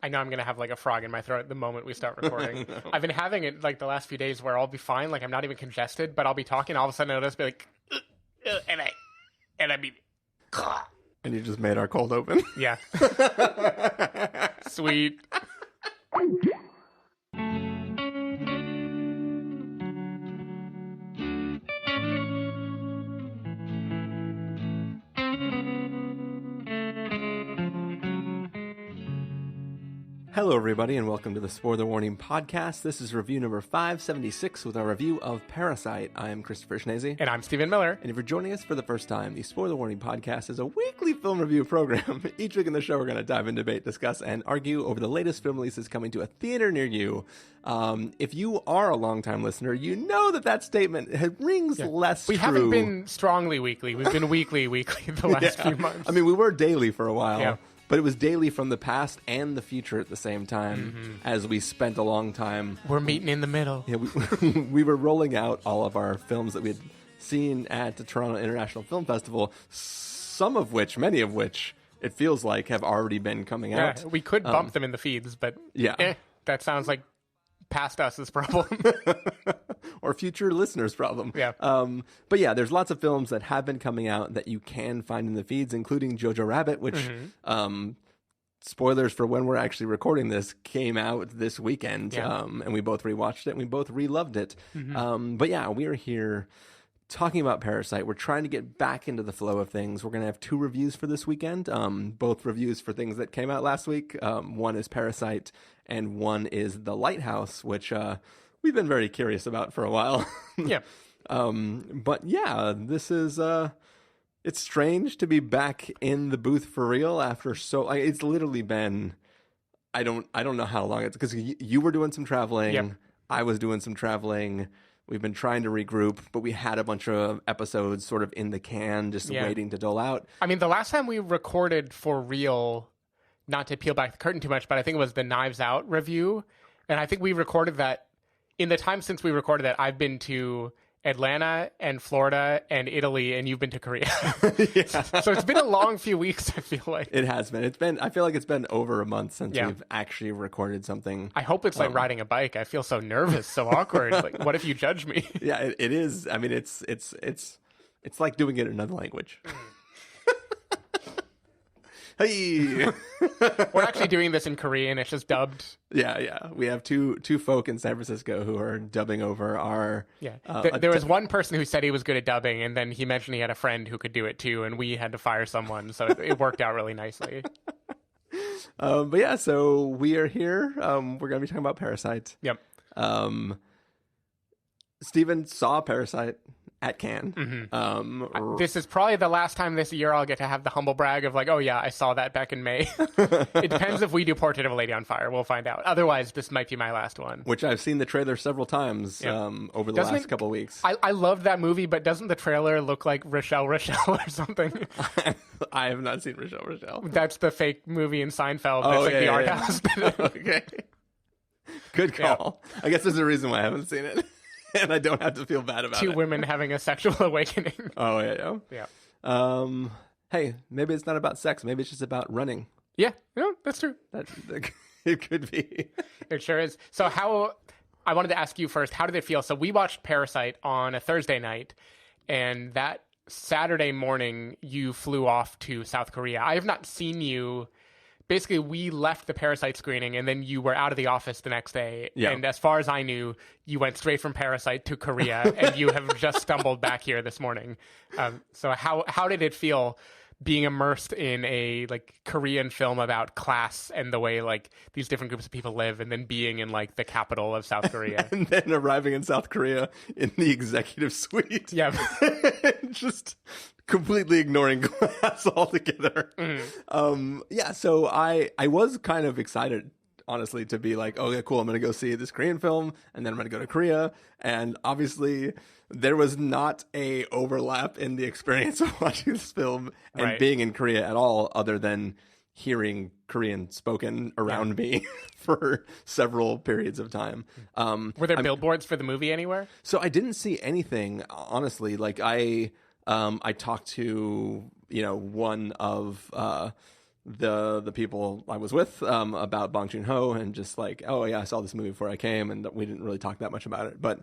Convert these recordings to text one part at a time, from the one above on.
I know I'm going to have like a frog in my throat the moment we start recording. No. I've been having it like the last few days where I'll be fine. Like I'm not even congested, but I'll be talking. All of a sudden I'll just be like, and I mean, and you just made our cold open. Yeah. Sweet. Hello, everybody, and welcome to the Spoiler Warning Podcast. This is review number 576 with our review of Parasite. I am Christopher Schnese. And I'm Stephen Miller. And if you're joining us for the first time, the Spoiler Warning Podcast is a weekly film review program. Each week in the show, we're going to dive in, debate, discuss, and argue over the latest film releases coming to a theater near you. If you are a longtime listener, you know that statement rings less true. We haven't been strongly weekly. We've been weekly the last few months. I mean, we were daily for a while. Yeah. But it was daily from the past and the future at the same time, as we spent a long time. We're meeting in the middle. Yeah, we were rolling out all of our films that we had seen at the Toronto International Film Festival, many of which, it feels like, have already been coming out. We could bump them in the feeds, but that sounds like past us's problem. Or future listeners' problem. Yeah. But yeah, there's lots of films that have been coming out that you can find in the feeds, including Jojo Rabbit, which, spoilers for when we're actually recording this, came out this weekend. Yeah. And we both rewatched it and we both re-loved it. But yeah, we are here talking about Parasite. We're trying to get back into the flow of things. We're going to have two reviews for this weekend, both reviews for things that came out last week. One is Parasite and one is The Lighthouse, which we've been very curious about for a while. Yeah. But yeah, this is it's strange to be back in the booth for real after it's literally been I don't know how long it's because you were doing some traveling. Yep. I was doing some traveling. We've been trying to regroup, but we had a bunch of episodes sort of in the can, just waiting to dole out. I mean, the last time we recorded for real, not to peel back the curtain too much, but I think it was the Knives Out review. And I think we recorded that in the time since we recorded that. I've been to Atlanta and Florida and Italy, and you've been to Korea. So it's been a long few weeks, I feel like. It has been. I feel like it's been over a month since we've actually recorded something. I hope it's like riding a bike. I feel so nervous, so awkward. Like, what if you judge me? Yeah, it is. I mean, it's like doing it in another language. Hey, we're actually doing this in Korean. It's just dubbed. Yeah. We have two folk in San Francisco who are dubbing over our. Yeah, there was one person who said he was good at dubbing, and then he mentioned he had a friend who could do it too, and we had to fire someone, so it worked out really nicely. But yeah, so we are here. We're going to be talking about Parasite. Yep. Steven saw Parasite at Cannes. This is probably the last time this year I'll get to have the humble brag of like, oh yeah, I saw that back in May. It depends if we do Portrait of a Lady on Fire. We'll find out. Otherwise, this might be my last one. Which I've seen the trailer several times over the last couple of weeks. I loved that movie, but doesn't the trailer look like Rochelle or something? I have not seen Rochelle. That's the fake movie in Seinfeld. That's the art house. Okay. Good call. Yeah. I guess there's a reason why I haven't seen it. And I don't have to feel bad about it. Two women having a sexual awakening. Oh, yeah. Hey, maybe it's not about sex. Maybe it's just about running. Yeah, that's true. It could be. It sure is. So I wanted to ask you first, how did it feel? So we watched Parasite on a Thursday night, and that Saturday morning, you flew off to South Korea. I have not seen you. Basically, we left the Parasite screening, and then you were out of the office the next day. Yeah. And as far as I knew, you went straight from Parasite to Korea, and you have just stumbled back here this morning. So how did it feel being immersed in a like Korean film about class and the way like these different groups of people live, and then being in like the capital of South Korea, and then arriving in South Korea in the executive suite? Yeah, just completely ignoring class altogether. So I was kind of excited, honestly, to be like, oh yeah, cool, I'm gonna go see this Korean film, and then I'm gonna go to Korea. And obviously there was not a overlap in the experience of watching this film and being in Korea at all, other than hearing Korean spoken around me for several periods of time. Were there billboards for the movie anywhere? So I didn't see anything, honestly. Like I talked to, one of the people I was with about Bong Joon Ho, and just like, oh yeah, I saw this movie before I came, and we didn't really talk that much about it. But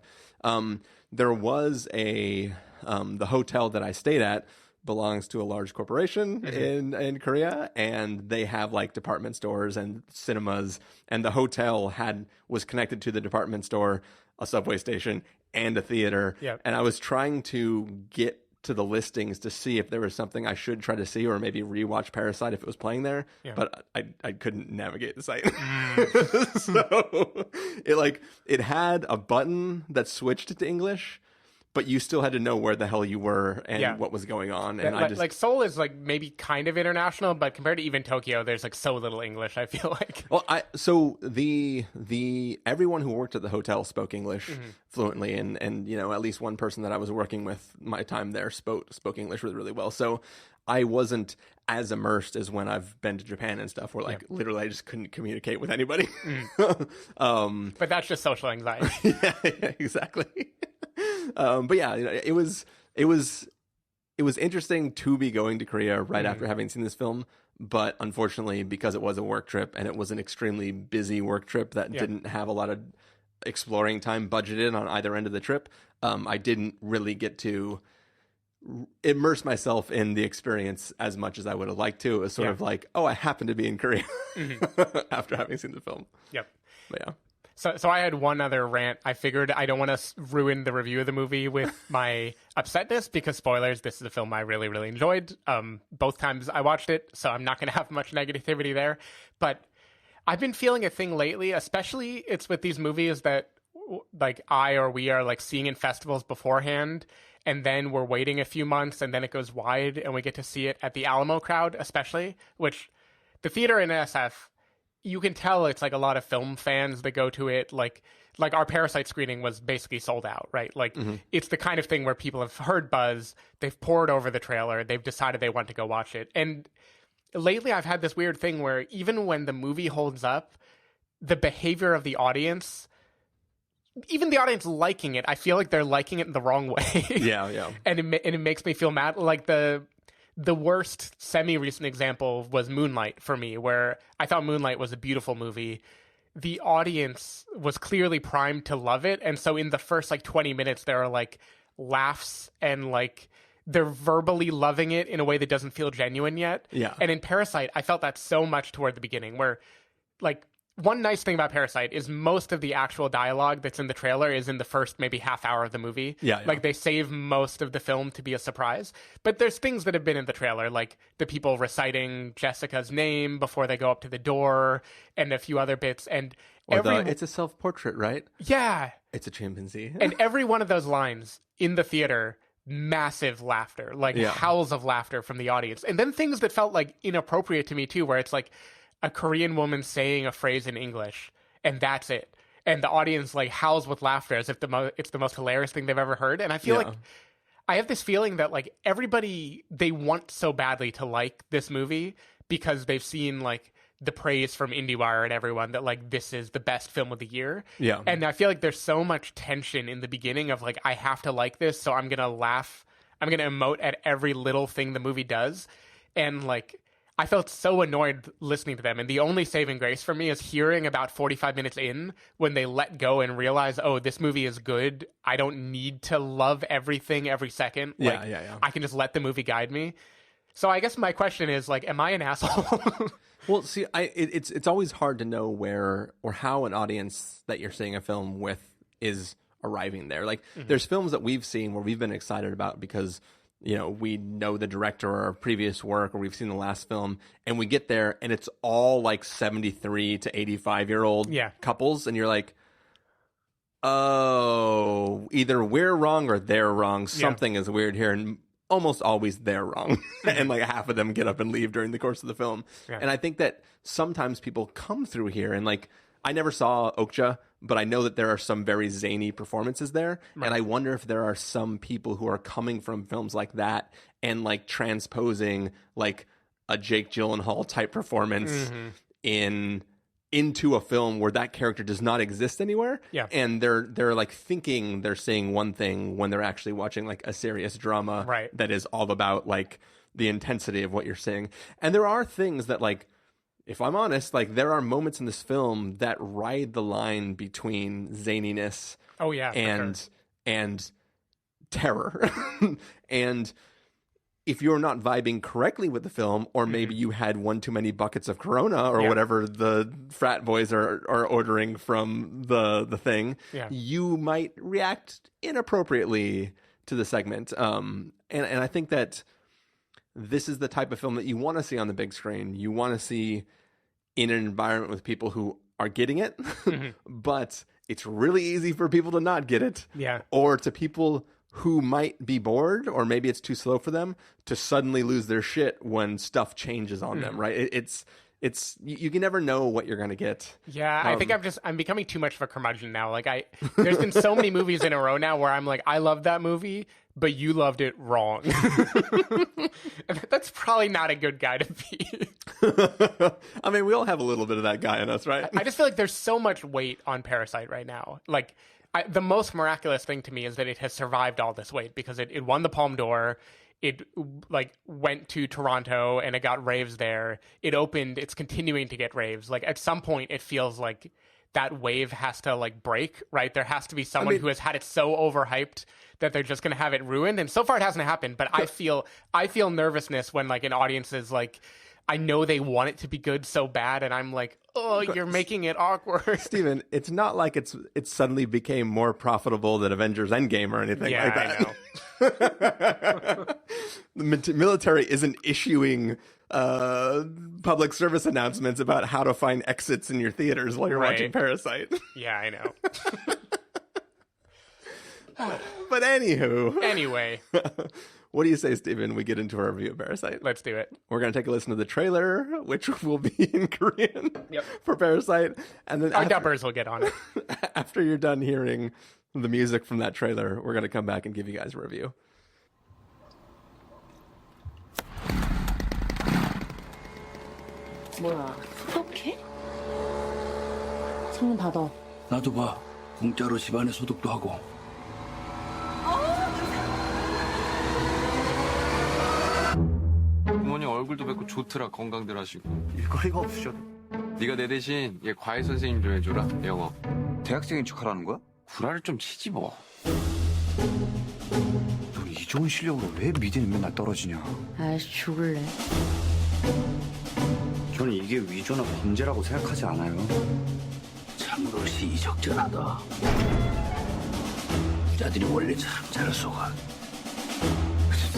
there was the hotel that I stayed at belongs to a large corporation in Korea, and they have like department stores and cinemas, and the hotel was connected to the department store, a subway station, and a theater. Yep. And I was trying to get to the listings to see if there was something I should try to see, or maybe rewatch Parasite if it was playing there. Yeah. But I couldn't navigate the site. So it had a button that switched to English, but you still had to know where the hell you were and what was going on. And like Seoul is like maybe kind of international, but compared to even Tokyo, there's like so little English, I feel like. Well, so the everyone who worked at the hotel spoke English fluently, and you know, at least one person that I was working with my time there spoke English really, really well. So I wasn't as immersed as when I've been to Japan and stuff, where like literally I just couldn't communicate with anybody. But that's just social anxiety. yeah, exactly. But yeah, you know, it was interesting to be going to Korea right after having seen this film. But unfortunately, because it was a work trip, and it was an extremely busy work trip that didn't have a lot of exploring time budgeted on either end of the trip, I didn't really get to immerse myself in the experience as much as I would have liked to. It was sort of like, oh, I happen to be in Korea after having seen the film. Yep. But yeah. So I had one other rant. I figured I don't want to ruin the review of the movie with my upsetness, because spoilers, this is a film I really, really enjoyed. Both times I watched it, so I'm not going to have much negativity there. But I've been feeling a thing lately, especially it's with these movies that like we are like seeing in festivals beforehand, and then we're waiting a few months, and then it goes wide, and we get to see it at the Alamo Crowd, especially, which the theater in SF, you can tell it's like a lot of film fans that go to it. Like our Parasite screening was basically sold out, right? Like it's the kind of thing where people have heard buzz, they've poured over the trailer, they've decided they want to go watch it. And lately I've had this weird thing where even when the movie holds up, the behavior of the audience, even the audience liking it, I feel like they're liking it in the wrong way. Yeah. And it makes me feel mad. Like the worst semi-recent example was Moonlight for me, where I thought Moonlight was a beautiful movie. The audience was clearly primed to love it. And so in the first like 20 minutes, there are like laughs and like they're verbally loving it in a way that doesn't feel genuine yet. Yeah. And in Parasite, I felt that so much toward the beginning, where like one nice thing about Parasite is most of the actual dialogue that's in the trailer is in the first maybe half hour of the movie. Yeah. Like they save most of the film to be a surprise. But there's things that have been in the trailer, like the people reciting Jessica's name before they go up to the door, and a few other bits. And it's a self-portrait, right? Yeah. It's a chimpanzee. And every one of those lines in the theater, massive laughter, like howls of laughter from the audience. And then things that felt like inappropriate to me too, where it's like a Korean woman saying a phrase in English, and that's it. And the audience like howls with laughter as if it's the most hilarious thing they've ever heard. And I feel like I have this feeling that like everybody, they want so badly to like this movie because they've seen like the praise from IndieWire and everyone that like this is the best film of the year. Yeah. And I feel like there's so much tension in the beginning of like, I have to like this, so I'm going to laugh. I'm going to emote at every little thing the movie does. And like, I felt so annoyed listening to them. And the only saving grace for me is hearing about 45 minutes in when they let go and realize, oh, this movie is good. I don't need to love everything every second. Yeah. I can just let the movie guide me. So I guess my question is like, am I an asshole? Well, see, it's always hard to know where or how an audience that you're seeing a film with is arriving there. Like there's films that we've seen where we've been excited about because, you know, we know the director or our previous work, or we've seen the last film, and we get there and it's all like 73 to 85-year-old couples, and you're like, oh, either we're wrong or they're wrong. Something is weird here, and almost always they're wrong. And like half of them get up and leave during the course of the film. And I think that sometimes people come through here, and like, I never saw Okja, but I know that there are some very zany performances there. Right. And I wonder if there are some people who are coming from films like that and like transposing like a Jake Gyllenhaal type performance into a film where that character does not exist anywhere. Yeah. And they're like thinking they're saying one thing when they're actually watching like a serious drama that is all about like the intensity of what you're seeing. And there are things that, like, if I'm honest, like, there are moments in this film that ride the line between zaniness and terror. And if you're not vibing correctly with the film, or maybe you had one too many buckets of Corona or whatever the frat boys are ordering from the thing, you might react inappropriately to the segment. And I think that this is the type of film that you want to see on the big screen. You want to see in an environment with people who are getting it, but it's really easy for people to not get it. Yeah. Or to people who might be bored, or maybe it's too slow for them, to suddenly lose their shit when stuff changes on them, right? It's you can never know what you're going to get. Yeah, I think I'm becoming too much of a curmudgeon now. Like, there's been so many movies in a row now where I'm like, I love that movie, but you loved it wrong. That's probably not a good guy to be. I mean, we all have a little bit of that guy in us, right? I just feel like there's so much weight on Parasite right now. Like, the most miraculous thing to me is that it has survived all this weight, because it won the Palme d'Or. It like went to Toronto and it got raves there. It opened. It's continuing to get raves. Like, at some point, it feels like that wave has to like break, right? There has to be someone who has had it so overhyped that they're just going to have it ruined. And so far, it hasn't happened. But I feel nervousness when like an audience is like, I know they want it to be good so bad, and I'm like, oh, you're making it awkward. Steven, it's not like it suddenly became more profitable than Avengers Endgame or anything like that. I know. The military isn't issuing public service announcements about how to find exits in your theaters while you're watching Parasite. Yeah, I know. But anywho. Anyway. What do you say, Steven? We get into our review of Parasite. Let's do it. We're going to take a listen to the trailer, which will be in Korean for Parasite. And then our dubbers will get on it. After you're done hearing the music from that trailer, we're going to come back and give you guys a review. 뭐야, 소독해? 성능 받아. 나도 봐. 공짜로 집안에 소독도 하고. 부모님 얼굴도 뵙고 좋더라. 건강들 하시고. 일거리가 없으셔도. 네가 내 대신 얘 과외 선생님 좀 해줘라. 영어. 대학생인 척하라는 거야? 구라를 좀 치지 뭐. 너 이 좋은 실력으로 왜 미대는 맨날 떨어지냐? 아이씨, 죽을래. 저는 이게 위조나 범죄라고 생각하지 않아요. 참으로 시의적절하다. 부자들이 원래 참 잘 속아.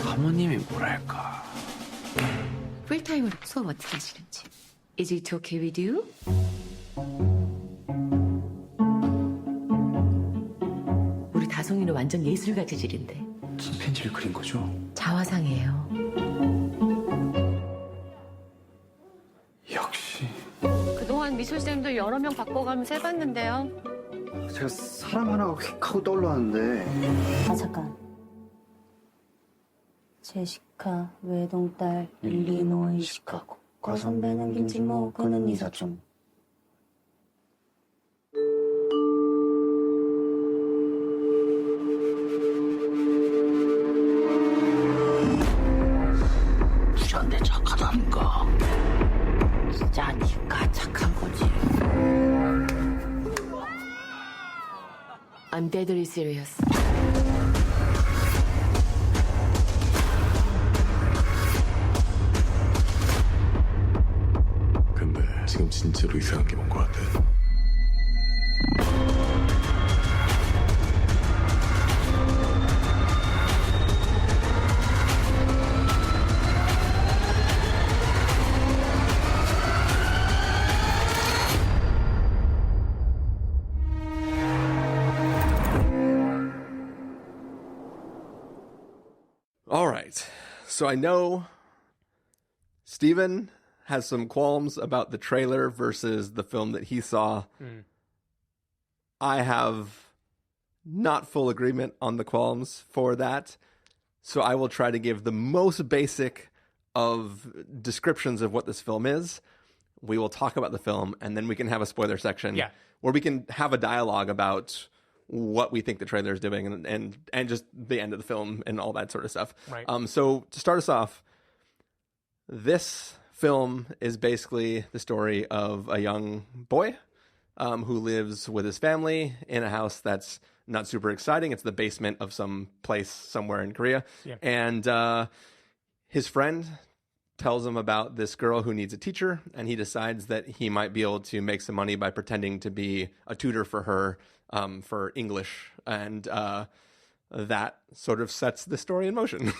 사모님이 뭐랄까. 풀타임으로 수업 어떻게 하시는지. Is it okay with you? 우리 다송이는 완전 예술가 재질인데. 침팬지를 그린 거죠? 자화상이에요. 역시. 그동안 미술쌤도 여러 명 바꿔가면서 해봤는데요. 제가 사람 하나가 휙 하고 떠올랐는데. 아 잠깐. 제시카 외동딸 일리노이 시카고 과선배는 김치모 그는 이사촌. 부자인데 착하다니까. 진짜 니가 착한 거지. I'm deadly serious. 근데 지금 진짜로 이상한 게 뭔 것 같아. All right. So I know Steven has some qualms about the trailer versus the film that he saw. I have not full agreement on the qualms for that. So I will try to give the most basic of descriptions of what this film is. We will talk about the film, and then we can have a spoiler section where we can have a dialogue about what we think the trailer is doing and just the end of the film and all that sort of stuff. Right. So to start us off, this film is basically the story of a young boy who lives with his family in a house that's not super exciting. It's the basement of some place somewhere in Korea. Yeah. And his friend tells him about this girl who needs a teacher, and he decides that he might be able to make some money by pretending to be a tutor for her for English. And that sort of sets the story in motion.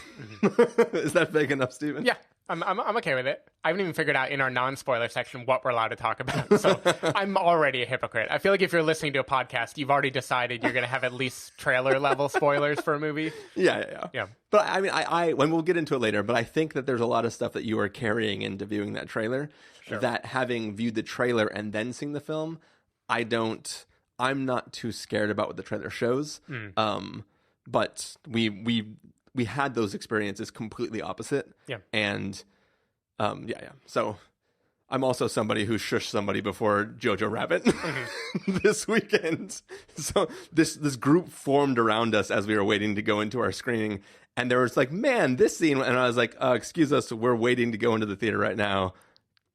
Mm-hmm. Is that big enough, Steven? Yeah, I'm okay with it. I haven't even figured out in our non-spoiler section what we're allowed to talk about. So I'm already a hypocrite. I feel like if you're listening to a podcast, you've already decided you're going to have at least trailer level spoilers for a movie. Yeah. But I mean, I when we'll get into it later, but I think that there's a lot of stuff that you are carrying into viewing that trailer that having viewed the trailer and then seeing the film, I'm not too scared about what the trailer shows. But we had those experiences completely opposite. Yeah. And so I'm also somebody who shushed somebody before Jojo Rabbit this weekend. So this group formed around us as we were waiting to go into our screening, and there was like, man, this scene, and I was like, excuse us, we're waiting to go into the theater right now.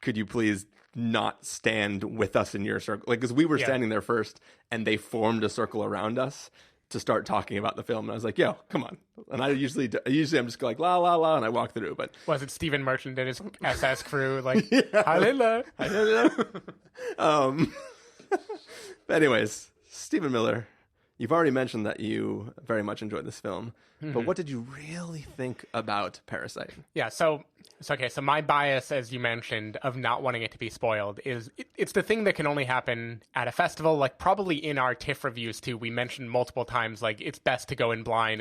Could you please not stand with us in your circle? Like, because we were standing there first, and they formed a circle around us to start talking about the film, and I was like, yo, come on. And I usually I'm just like, la, la, la, and I walk through, but... Was it Stephen Merchant and his SS crew, like, hallelujah? But anyways, Stephen Miller, you've already mentioned that you very much enjoyed this film, but what did you really think about Parasite? Yeah, so my bias, as you mentioned, of not wanting it to be spoiled is it's the thing that can only happen at a festival. Like, probably in our TIFF reviews too, we mentioned multiple times, like, it's best to go in blind.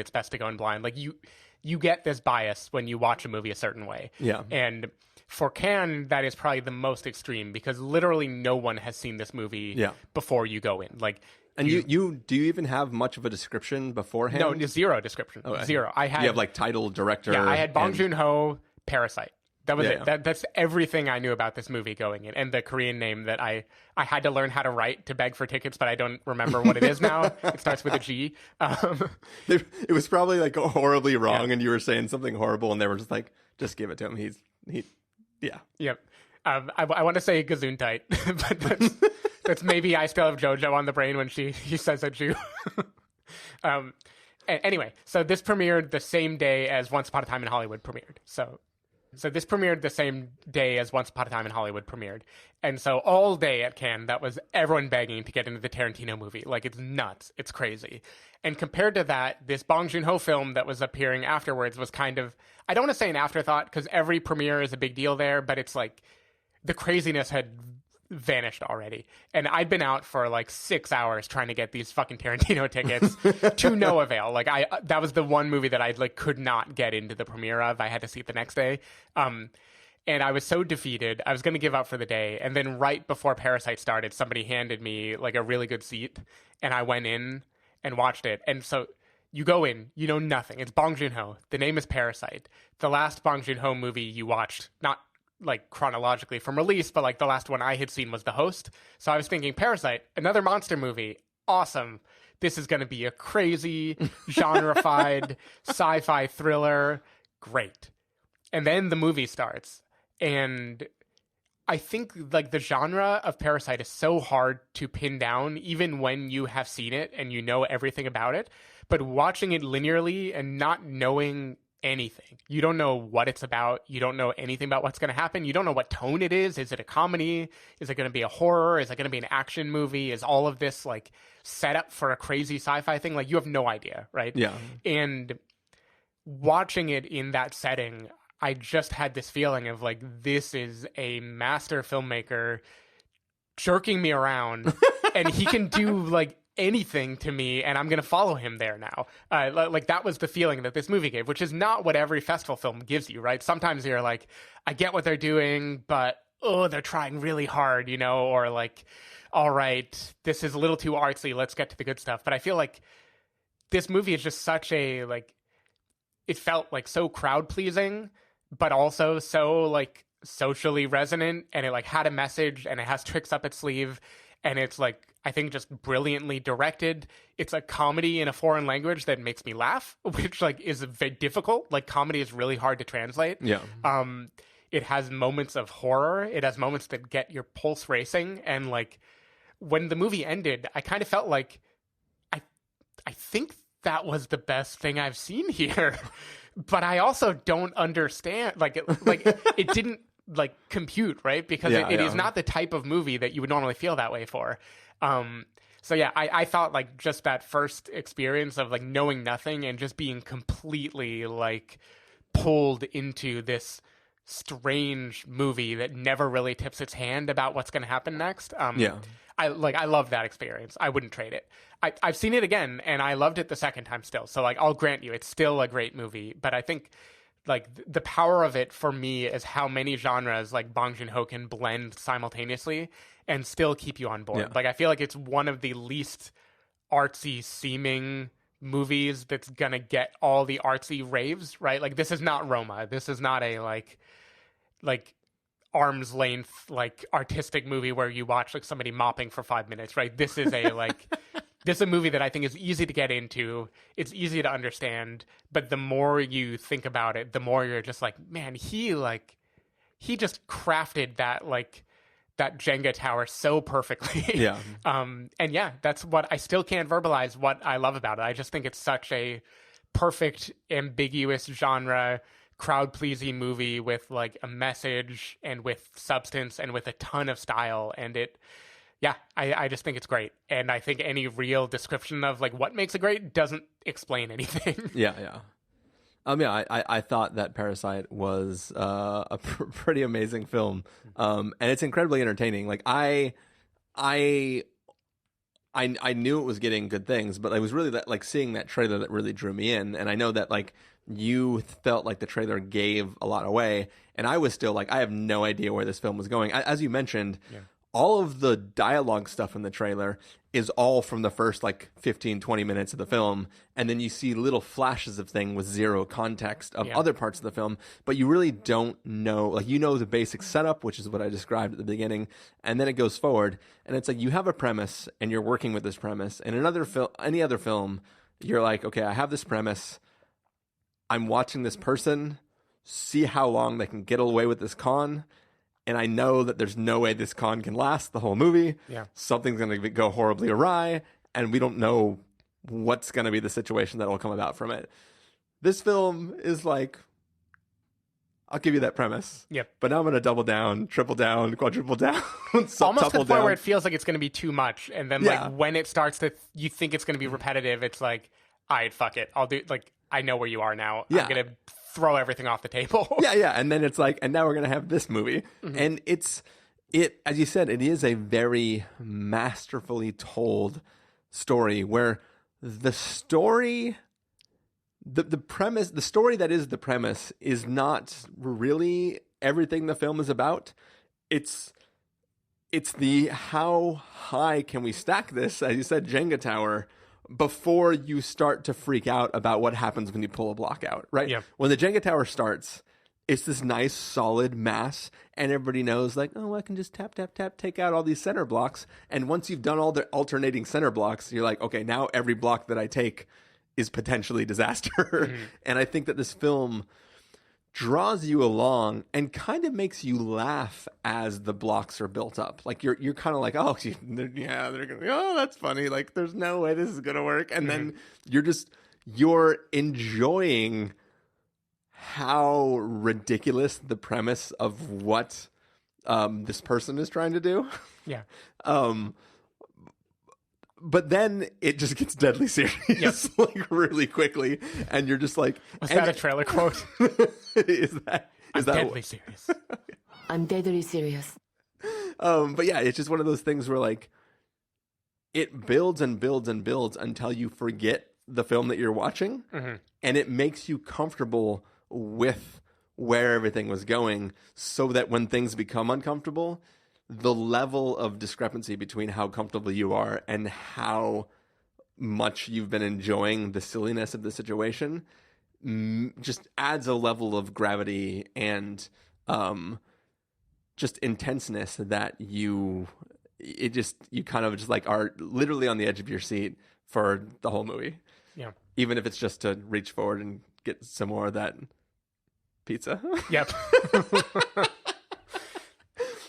Like, you get this bias when you watch a movie a certain way. Yeah. And for Cannes, that is probably the most extreme, because literally no one has seen this movie before you go in. Like, and do you even have much of a description beforehand? No, zero description. Zero. You have like title, director. Yeah, I had Bong Joon Ho, Parasite. That was it. Yeah. That's everything I knew about this movie going in, and the Korean name that I had to learn how to write to beg for tickets, but I don't remember what it is now. It starts with a G. It was probably like horribly wrong, and you were saying something horrible, and they were just like, "Just give it to him." Yep. I want to say Gesundheit, but that's maybe I still have JoJo on the brain when he says a Jew. Anyway, so this premiered the same day as Once Upon a Time in Hollywood premiered. So this premiered the same day as Once Upon a Time in Hollywood premiered. And so all day at Cannes, that was everyone begging to get into the Tarantino movie. Like, it's nuts. It's crazy. And compared to that, this Bong Joon-ho film that was appearing afterwards was kind of, I don't want to say an afterthought, because every premiere is a big deal there, but it's like the craziness had vanished already. And I'd been out for like 6 hours trying to get these fucking Tarantino tickets to no avail. Like, that was the one movie that I like could not get into the premiere of. I had to see it the next day. And I was so defeated. I was going to give up for the day. And then right before Parasite started, somebody handed me like a really good seat, and I went in and watched it. And so you go in, you know nothing. It's Bong Joon-ho. The name is Parasite. The last Bong Joon-ho movie you watched, not like chronologically from release, but like the last one I had seen was The Host. So I was thinking, Parasite, another monster movie, awesome. This is going to be a crazy, genre-fied sci-fi thriller. Great. And then the movie starts. And I think like the genre of Parasite is so hard to pin down, even when you have seen it and you know everything about it. But watching it linearly and not knowing anything, you don't know what it's about. You don't know anything about what's going to happen. You don't know what tone it is. Is it a comedy? Is it going to be a horror? Is it going to be an action movie? Is all of this like set up for a crazy sci-fi thing? Like, you have no idea, right? Yeah. And watching it in that setting, I just had this feeling of like, this is a master filmmaker jerking me around, and he can do like anything to me, and I'm going to follow him there now. Like, that was the feeling that this movie gave, which is not what every festival film gives you, right? Sometimes you're like, I get what they're doing, but they're trying really hard, you know, or like, all right, this is a little too artsy, let's get to the good stuff. But I feel like this movie is just such a, like, it felt like so crowd pleasing, but also so like socially resonant, and it like had a message, and it has tricks up its sleeve, and it's like, I think, just brilliantly directed. It's a comedy in a foreign language that makes me laugh, which like is very difficult. Like, comedy is really hard to translate. Yeah. it has moments of horror. It has moments that get your pulse racing. And like when the movie ended, I kind of felt like I think that was the best thing I've seen here. But I also don't understand. Like it didn't like compute, right? Because it is not the type of movie that you would normally feel that way for. So yeah, I thought like just that first experience of like knowing nothing and just being completely like pulled into this strange movie that never really tips its hand about what's going to happen next. I love that experience. I wouldn't trade it. I've seen it again and I loved it the second time still. So like I'll grant you it's still a great movie, but I think like the power of it for me is how many genres like Bong Joon Ho can blend simultaneously and still keep you on board. Yeah. Like I feel like it's one of the least artsy seeming movies that's gonna get all the artsy raves, right? Like this is not Roma. This is not a like arm's length like artistic movie where you watch like somebody mopping for 5 minutes, right? This is a like this is a movie that I think is easy to get into. It's easy to understand, but the more you think about it, the more you're just like, man, he just crafted that Jenga tower so perfectly. Yeah. And yeah, that's what I still can't verbalize what I love about it. I just think it's such a perfect, ambiguous genre, crowd pleasing movie with like a message and with substance and with a ton of style. And I just think it's great. And I think any real description of like what makes it great doesn't explain anything. Yeah. I thought that Parasite was a pretty amazing film, and it's incredibly entertaining. Like I knew it was getting good things, but it was really that like seeing that trailer that really drew me in. And I know that like you felt like the trailer gave a lot away, and I was still like, I have no idea where this film was going. As you mentioned, all of the dialogue stuff in the trailer is all from the first like 15, 20 minutes of the film. And then you see little flashes of thing with zero context of other parts of the film, but you really don't know, like, you know, the basic setup, which is what I described at the beginning. And then it goes forward and it's like, you have a premise and you're working with this premise. And any other film, you're like, okay, I have this premise. I'm watching this person see how long they can get away with this con. And I know that there's no way this con can last the whole movie. Yeah. Something's going to go horribly awry, and we don't know what's going to be the situation that will come about from it. This film is like, I'll give you that premise. Yep. But now I'm going to double down, triple down, quadruple down, almost to the point where it feels like it's going to be too much. And then like when it starts to, you think it's going to be repetitive, it's like, all right, fuck it. I'll do, like, I know where you are now. Yeah. I'm going to throw everything off the table. Yeah. And then it's like, and now we're going to have this movie. Mm-hmm. And it, as you said, it is a very masterfully told story where the story, the premise, the story that is the premise is not really everything the film is about. It's the how high can we stack this, as you said, Jenga tower, before you start to freak out about what happens when you pull a block out, right? Yeah. When the Jenga tower starts, it's this nice solid mass, and everybody knows like, oh, I can just tap, tap, tap, take out all these center blocks. And once you've done all the alternating center blocks, you're like, okay, now every block that I take is potentially disaster. Mm-hmm. And I think that this film draws you along and kind of makes you laugh as the blocks are built up. Like you're kind of like, oh yeah, they're gonna be, oh, that's funny. Like there's no way this is gonna work. And then you're enjoying how ridiculous the premise of what this person is trying to do. Yeah. But then it just gets deadly serious, like really quickly, and you're just like, was that a trailer quote? Is that deadly serious? I'm deadly serious. But yeah, it's just one of those things where like it builds and builds and builds until you forget the film that you're watching, and it makes you comfortable with where everything was going, so that when things become uncomfortable, the level of discrepancy between how comfortable you are and how much you've been enjoying the silliness of the situation just adds a level of gravity and just intenseness that you kind of just like are literally on the edge of your seat for the whole movie. Yeah. Even if it's just to reach forward and get some more of that pizza. Yep.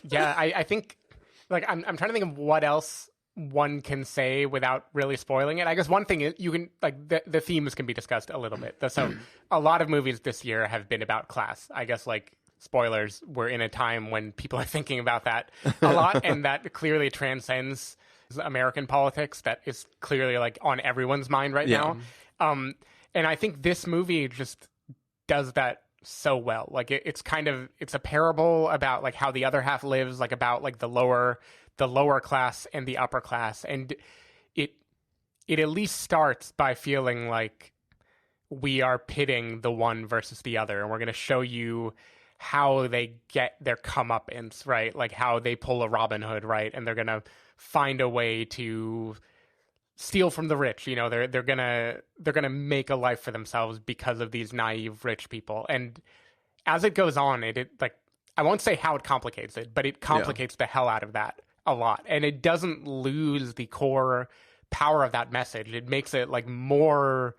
Yeah, I think, like, I'm trying to think of what else one can say without really spoiling it. I guess one thing is you can, like, the themes can be discussed a little bit. So a lot of movies this year have been about class. I guess, like, spoilers, we're in a time when people are thinking about that a lot, and that clearly transcends American politics. That is clearly, like, on everyone's mind right now. And I think this movie just does that so well. Like, it's a parable about, like, how the other half lives, like, about, like, the lower class and the upper class, and it at least starts by feeling like we are pitting the one versus the other, and we're going to show you how they get their comeuppance, right? Like, how they pull a Robin Hood, right? And they're going to find a way to steal from the rich. You know, they're gonna make a life for themselves because of these naive rich people. And as it goes on, it like, I won't say how it complicates it, but it complicates the hell out of that a lot. And it doesn't lose the core power of that message. It makes it, like, more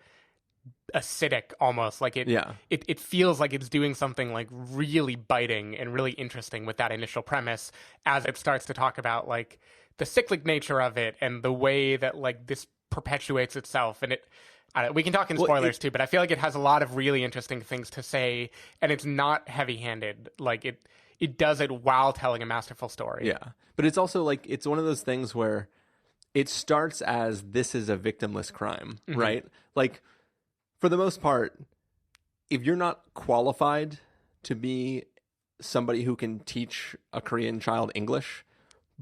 acidic almost. Like, it feels like it's doing something, like, really biting and really interesting with that initial premise as it starts to talk about, like, the cyclic nature of it and the way that, like, this perpetuates itself. And we can talk in spoilers too, but I feel like it has a lot of really interesting things to say, and it's not heavy-handed. Like, it does it while telling a masterful story. Yeah, but it's also, like, it's one of those things where it starts as this is a victimless crime, right? Like, for the most part, if you're not qualified to be somebody who can teach a Korean child English,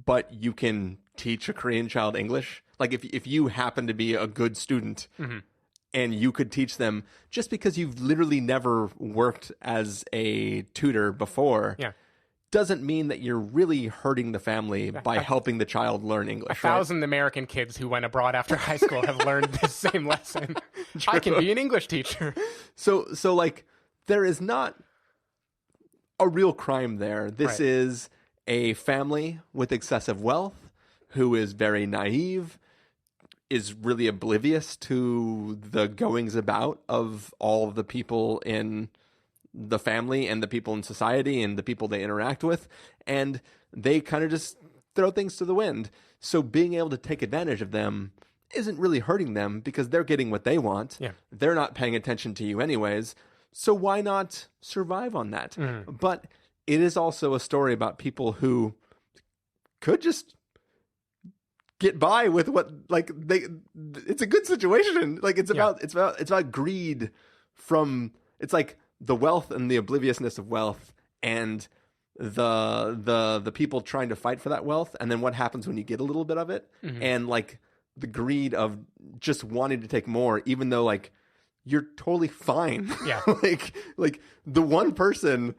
but you can teach a Korean child English, like, if you happen to be a good student and you could teach them, just because you've literally never worked as a tutor before, doesn't mean that you're really hurting the family by helping the child learn English. 1,000 American kids who went abroad after high school have learned the same lesson. I can be an English teacher. So like, there is not a real crime there. This is a family with excessive wealth who is very naive, is really oblivious to the goings about of all of the people in the family and the people in society and the people they interact with, and they kind of just throw things to the wind. So being able to take advantage of them isn't really hurting them because they're getting what they want. They're not paying attention to you anyways, so why not survive on that? But it is also a story about people who could just get by with what, like, it's a good situation. Like, it's about greed from, it's like the wealth and the obliviousness of wealth and the people trying to fight for that wealth, and then what happens when you get a little bit of it, and, like, the greed of just wanting to take more, even though, like, you're totally fine. like the one person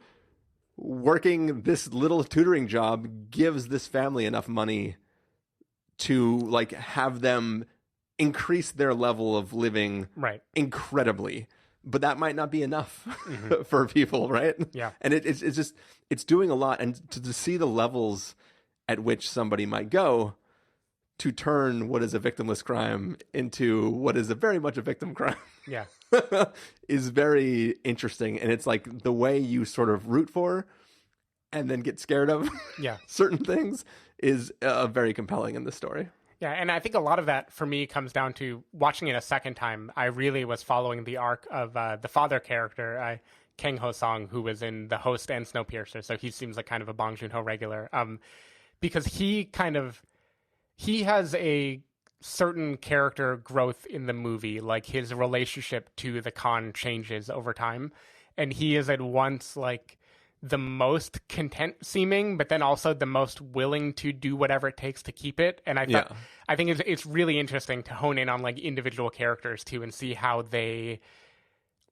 working this little tutoring job gives this family enough money to, like, have them increase their level of living incredibly, but that might not be enough for people, right? And it's doing a lot, and to see the levels at which somebody might go to turn what is a victimless crime into what is very much a victim crime is very interesting. And it's like the way you sort of root for and then get scared of certain things is very compelling in this story. Yeah, and I think a lot of that for me comes down to watching it a second time. I really was following the arc of the father character, Kang-ho Song, who was in The Host and Snowpiercer. So he seems like kind of a Bong Joon Ho regular, because he has a certain character growth in the movie. Like, his relationship to the con changes over time, and he is at once, like, the most content seeming, but then also the most willing to do whatever it takes to keep it. And I think it's really interesting to hone in on, like, individual characters too, and see how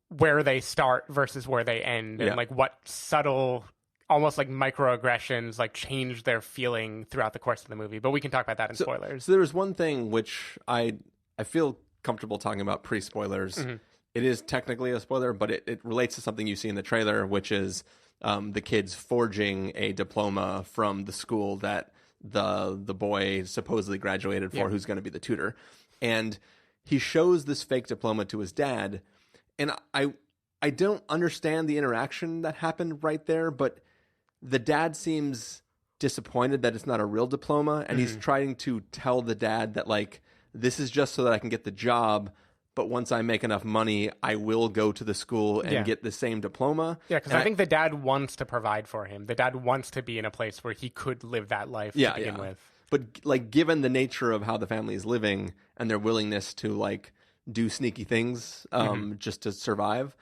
where they start versus where they end, and like what subtle, almost like microaggressions, like, change their feeling throughout the course of the movie. But we can talk about that in spoilers. So there's one thing which I feel comfortable talking about pre-spoilers. It is technically a spoiler, but it relates to something you see in the trailer, which is the kids forging a diploma from the school that the boy supposedly graduated for, who's going to be the tutor. And he shows this fake diploma to his dad. And I I don't understand the interaction that happened right there, but the dad seems disappointed that it's not a real diploma, and he's trying to tell the dad that, like, this is just so that I can get the job, but once I make enough money, I will go to the school and get the same diploma. Yeah, because I think the dad wants to provide for him. The dad wants to be in a place where he could live that life to begin with. But, like, given the nature of how the family is living and their willingness to, like, do sneaky things just to survive,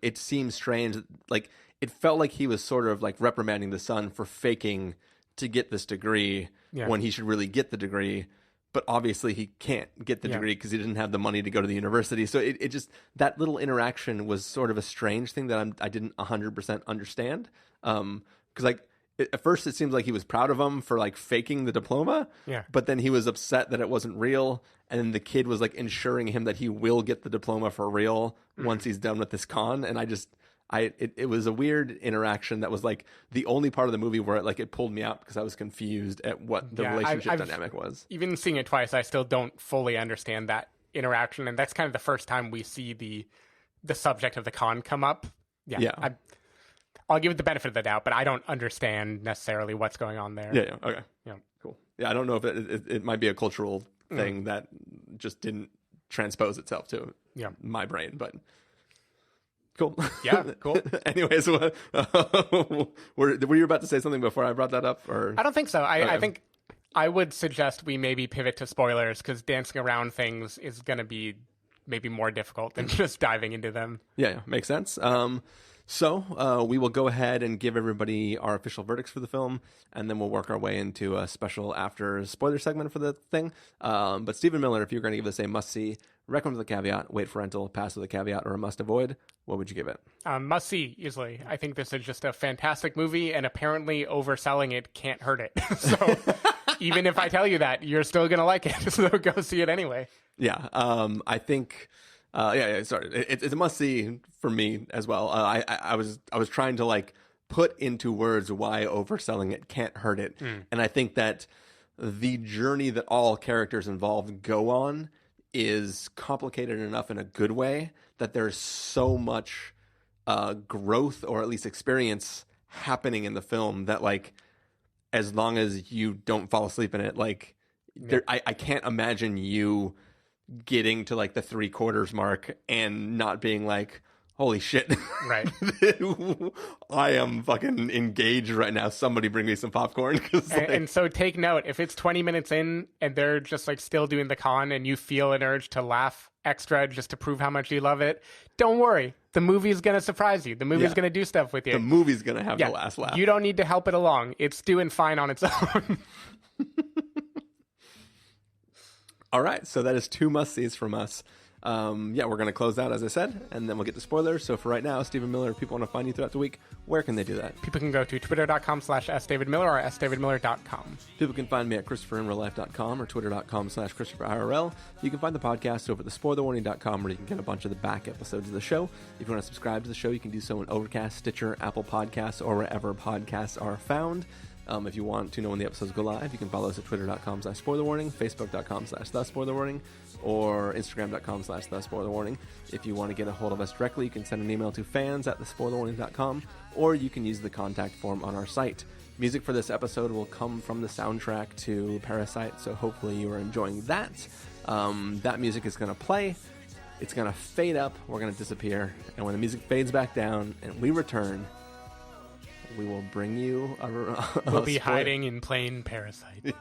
it seems strange. Like, it felt like he was sort of, like, reprimanding the son for faking to get this degree when he should really get the degree. But obviously he can't get the degree because he didn't have the money to go to the university. So it just, that little interaction was sort of a strange thing that I didn't 100% understand. Because, like, at first it seems like he was proud of him for, like, faking the diploma. Yeah. But then he was upset that it wasn't real. And then the kid was, like, ensuring him that he will get the diploma for real once he's done with this con. And it was a weird interaction that was, like, the only part of the movie where it pulled me out because I was confused at what the relationship dynamic was. Even seeing it twice, I still don't fully understand that interaction, and that's kind of the first time we see the subject of the con come up. I'll give it the benefit of the doubt, but I don't understand necessarily what's going on there. Okay. Cool. I don't know if it might be a cultural thing that just didn't transpose itself to my brain, but cool. Yeah, cool. Anyways, were you about to say something before I brought that up? Or I don't think so. I think I would suggest we maybe pivot to spoilers, because dancing around things is going to be maybe more difficult than just diving into them. Yeah, makes sense. So we will go ahead and give everybody our official verdicts for the film, and then we'll work our way into a special after spoiler segment for the thing. But Stephen Miller, if you're going to give this a must-see, recommend with a caveat, wait for rental, pass with a caveat, or a must-avoid, what would you give it? Must-see, easily. I think this is just a fantastic movie, and apparently overselling it can't hurt it. So even if I tell you that, you're still going to like it, so go see it anyway. Yeah, I think... sorry. It's a must-see for me as well. I was trying to, like, put into words why overselling it can't hurt it. And I think that the journey that all characters involved go on is complicated enough in a good way that there's so much growth, or at least experience, happening in the film that, like, as long as you don't fall asleep in it, like, I can't imagine you getting to, like, the 3/4 mark and not being like, holy shit, right? I am fucking engaged right now. Somebody bring me some popcorn. And so take note, if it's 20 minutes in and they're just, like, still doing the con and you feel an urge to laugh extra just to prove how much you love it, don't worry. The movie's going to surprise you. The movie's going to do stuff with you. The movie's going to have the last laugh. You don't need to help it along. It's doing fine on its own. All right, so that is 2 must-sees from us. We're going to close out, as I said, and then we'll get to spoilers. So for right now, Stephen Miller, if people want to find you throughout the week, where can they do that? People can go to twitter.com/sdavidmiller or sdavidmiller.com. People can find me at christopherinreallife.com or twitter.com/christopherIRL. You can find the podcast over at thespoilerwarning.com, where you can get a bunch of the back episodes of the show. If you want to subscribe to the show, you can do so in Overcast, Stitcher, Apple Podcasts, or wherever podcasts are found. If you want to know when the episodes go live, you can follow us at twitter.com/spoilerwarning, facebook.com/thespoilerwarning, or instagram.com/thespoilerwarning. If you want to get a hold of us directly, you can send an email to fans@thespoilerwarning.com, or you can use the contact form on our site. Music for this episode will come from the soundtrack to Parasite, so hopefully you are enjoying that. That music is going to play. It's going to fade up. We're going to disappear. And when the music fades back down and we return, we will bring you we'll be hiding in plain Parasite. Yeah.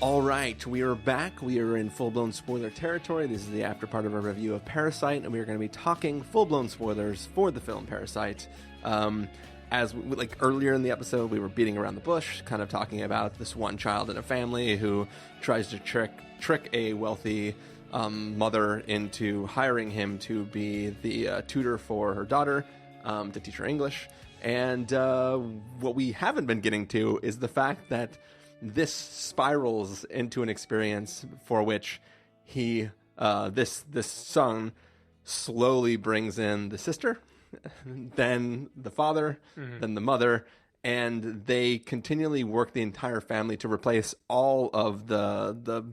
All right, we are back. We are in full-blown spoiler territory. This is the after part of our review of Parasite, and we are going to be talking full-blown spoilers for the film Parasite. Like earlier in the episode, we were beating around the bush, kind of talking about this one child in a family who tries to trick a wealthy mother into hiring him to be the tutor for her daughter, to teach her English. And what we haven't been getting to is the fact that this spirals into an experience for which this son slowly brings in the sister, then the father, then the mother, and they continually work the entire family to replace all of the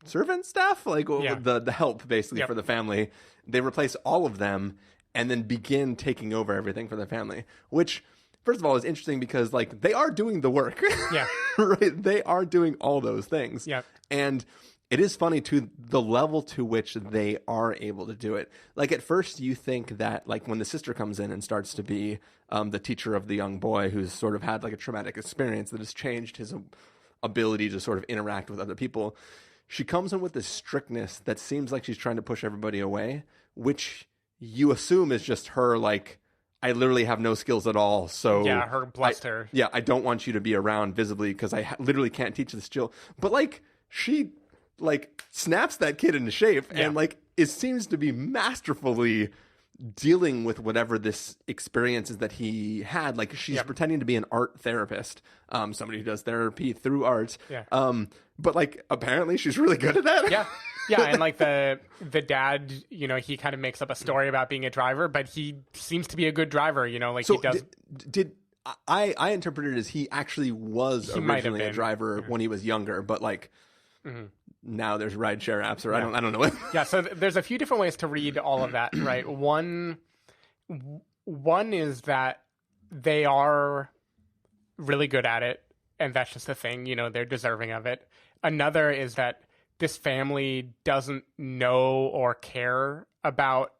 servant staff, like the help basically for the family. They replace all of them and then begin taking over everything for the family, which first of all is interesting because like they are doing the work. Yeah. Right? They are doing all those things. Yeah. And it is funny to the level to which they are able to do it. Like at first you think that like when the sister comes in and starts to be the teacher of the young boy who's sort of had like a traumatic experience that has changed his ability to sort of interact with other people, she comes in with this strictness that seems like she's trying to push everybody away, which you assume is just her like, I literally have no skills at all. So yeah, her bluster. I don't want you to be around visibly because I literally can't teach this skill. But like she like snaps that kid into shape and like it seems to be masterfully dealing with whatever this experience is that he had. Like she's pretending to be an art therapist, somebody who does therapy through art. But like apparently she's really good at that. Yeah, and like the dad, you know, he kind of makes up a story about being a driver, but he seems to be a good driver, you know, like so he does. Did I interpreted it as he actually was originally a driver when he was younger, but like now there's rideshare apps, or I don't know. Yeah, so there's a few different ways to read all of that, right? One is that they are really good at it, and that's just the thing, you know, they're deserving of it. Another is that this family doesn't know or care about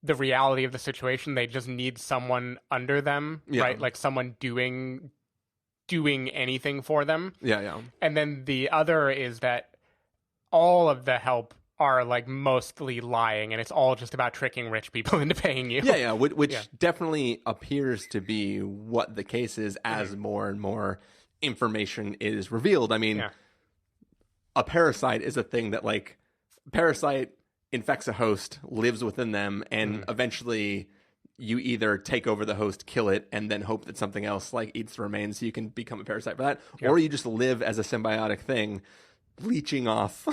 the reality of the situation. They just need someone under them, right? Like someone doing anything for them. Yeah. And then the other is that all of the help are like mostly lying, and it's all just about tricking rich people into paying you. Yeah, which definitely appears to be what the case is as more and more information is revealed. I mean, a parasite is a thing that like parasite infects a host, lives within them, and eventually you either take over the host, kill it, and then hope that something else like eats the remains so you can become a parasite for that, or you just live as a symbiotic thing, leeching off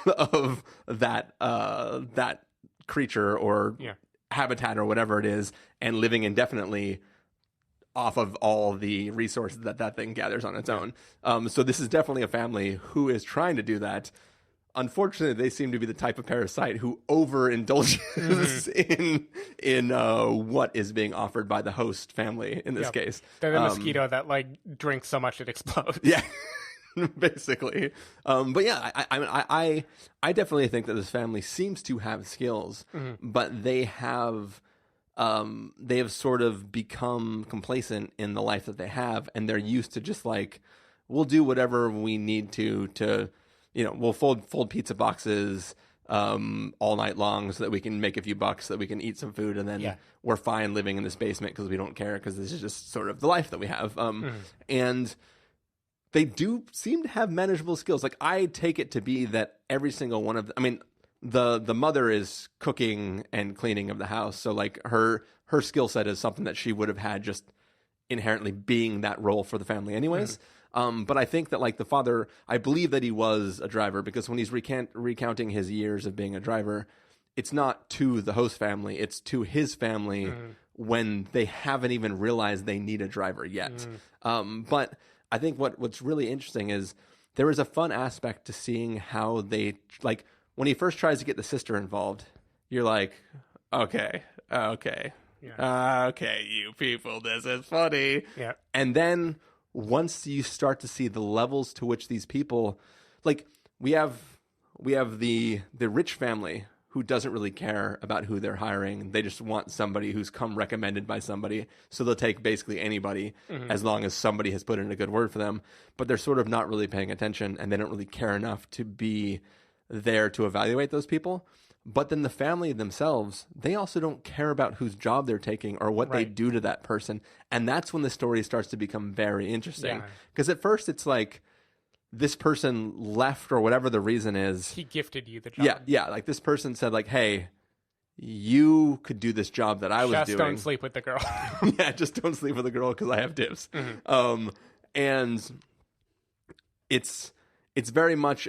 of that creature or habitat or whatever it is, and living indefinitely off of all the resources that thing gathers on its own. So this is definitely a family who is trying to do that. Unfortunately, they seem to be the type of parasite who overindulges in what is being offered by the host family in this case. They're the mosquito that like drinks so much it explodes. Yeah, basically. But yeah, I definitely think that this family seems to have skills, but they have sort of become complacent in the life that they have, and they're used to just like, we'll do whatever we need to, you know, we'll fold pizza boxes all night long so that we can make a few bucks, so that we can eat some food, and then we're fine living in this basement because we don't care, because this is just sort of the life that we have. And they do seem to have manageable skills. Like I take it to be that every single one of them, I mean, the mother is cooking and cleaning of the house, so like her skill set is something that she would have had just inherently being that role for the family anyways. But I think that like the father, I believe that he was a driver, because when he's recounting his years of being a driver, it's not to the host family, it's to his family when they haven't even realized they need a driver yet. But I think what's really interesting is there is a fun aspect to seeing how they, like, when he first tries to get the sister involved, you're like, okay, you people, this is funny. Yeah. And then once you start to see the levels to which these people, like, we have the rich family who doesn't really care about who they're hiring. They just want somebody who's come recommended by somebody. So they'll take basically anybody as long as somebody has put in a good word for them. But they're sort of not really paying attention, and they don't really care enough to be there to evaluate those people. But then the family themselves, they also don't care about whose job they're taking or what they do to that person. And that's when the story starts to become very interesting. Because at first it's like, this person left or whatever the reason is. He gifted you the job. Yeah. Like this person said like, hey, you could do this job that I was doing. Just don't sleep with the girl. Yeah, just don't sleep with the girl because I have dibs. And it's very much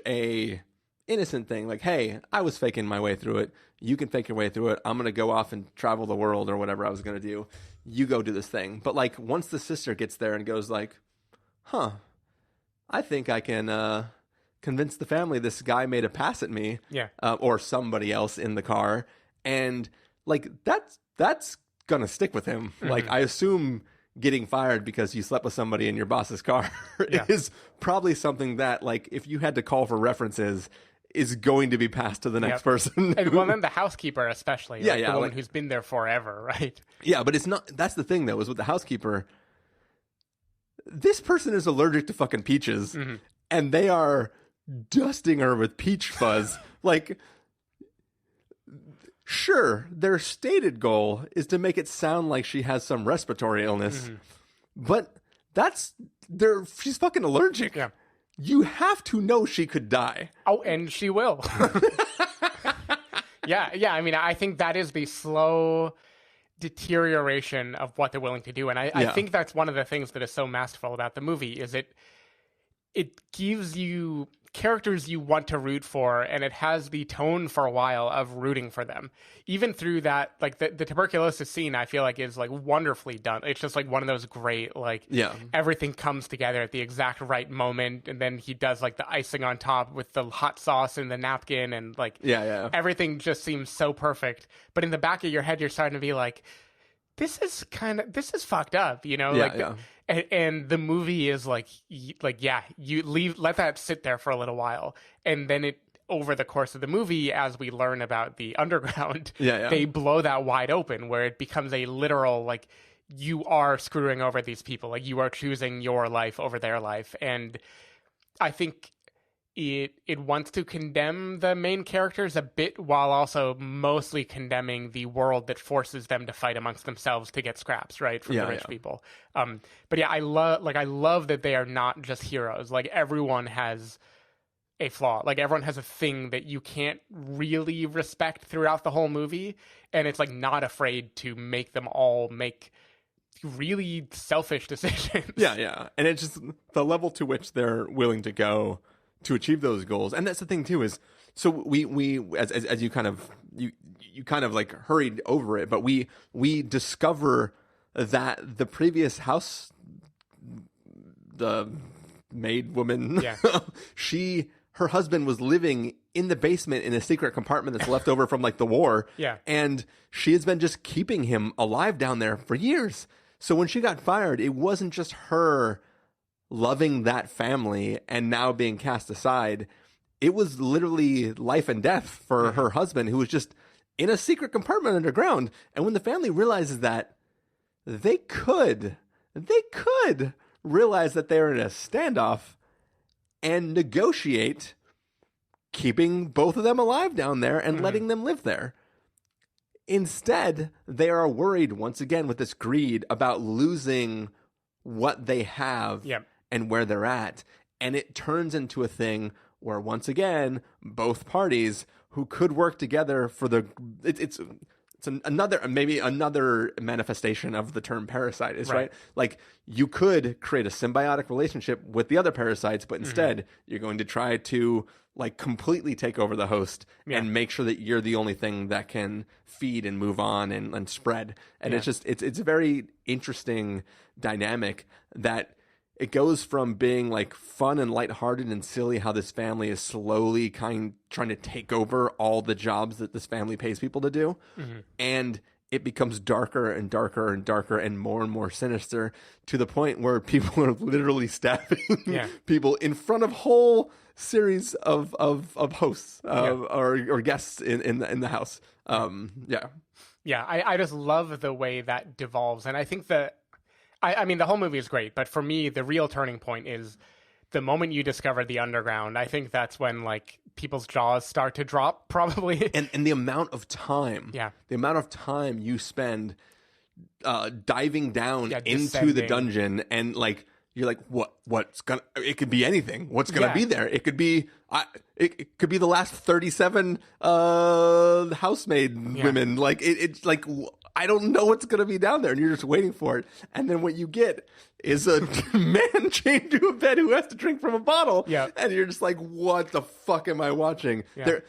innocent thing. Like, hey, I was faking my way through it. You can fake your way through it. I'm going to go off and travel the world or whatever I was going to do. You go do this thing. But like once the sister gets there and goes like, huh, I think I can convince the family this guy made a pass at me. Yeah. Or somebody else in the car. And like that's going to stick with him. Mm-hmm. Like I assume getting fired because you slept with somebody in your boss's car is probably something that, like, if you had to call for references, is going to be passed to the next person. And well, then the housekeeper especially. Yeah, like yeah, the woman like- who's been there forever, right? Yeah, but it's not. That's the thing, though, is with the housekeeper, this person is allergic to fucking peaches, and they are dusting her with peach fuzz. Like, sure, their stated goal is to make it sound like she has some respiratory illness, but she's fucking allergic. Yeah. You have to know she could die. Oh, and she will. Yeah. I mean, I think that is the slow deterioration of what they're willing to do. And I think that's one of the things that is so masterful about the movie is it gives you characters you want to root for, and it has the tone for a while of rooting for them. Even through that, like the tuberculosis scene, I feel like is like wonderfully done. It's just like one of those great, like everything comes together at the exact right moment, and then he does like the icing on top with the hot sauce and the napkin, and like everything just seems so perfect. But in the back of your head, you're starting to be like, this is fucked up, you know? And the movie is like, you let that sit there for a little while. And then over the course of the movie, as we learn about the underground, they blow that wide open where it becomes a literal, like, you are screwing over these people. Like, you are choosing your life over their life. And I think it wants to condemn the main characters a bit while also mostly condemning the world that forces them to fight amongst themselves to get scraps, right, from the rich people. But yeah, I love that they are not just heroes. Like, everyone has a flaw. Like, everyone has a thing that you can't really respect throughout the whole movie, and it's like not afraid to make them all make really selfish decisions. Yeah. And it's just the level to which they're willing to go to achieve those goals. And that's the thing too, is so we as you kind of you kind of like hurried over it, but we discover that the previous house, the maid woman, her husband was living in the basement in a secret compartment that's left over from like the war. Yeah. And she has been just keeping him alive down there for years. So when she got fired, it wasn't just her loving that family and now being cast aside. It was literally life and death for her husband, who was just in a secret compartment underground. And when the family realizes that, they could realize that they're in a standoff and negotiate keeping both of them alive down there and letting them live there. Instead, they are worried once again with this greed about losing what they have and where they're at. And it turns into a thing where, once again, both parties who could work together for it's another manifestation of the term parasite is right. Like, you could create a symbiotic relationship with the other parasites, but instead you're going to try to like completely take over the host and make sure that you're the only thing that can feed and move on and spread. And it's just, it's a very interesting dynamic that it goes from being like fun and lighthearted and silly, how this family is slowly trying to take over all the jobs that this family pays people to do. And it becomes darker and darker and darker and more sinister, to the point where people are literally stabbing people in front of whole series of hosts or guests in the house. I just love the way that devolves. And I think that I mean, the whole movie is great, but for me, the real turning point is the moment you discover the underground. I think that's when like people's jaws start to drop, probably. And the amount of time, you spend diving down into the dungeon, and like you're like, what's gonna? It could be anything. What's gonna be there? It could be it could be the last 37 housemaid women. Like it's like, I don't know what's going to be down there. And you're just waiting for it. And then what you get is a man chained to a bed who has to drink from a bottle. Yeah. And you're just like, what the fuck am I watching? Yeah.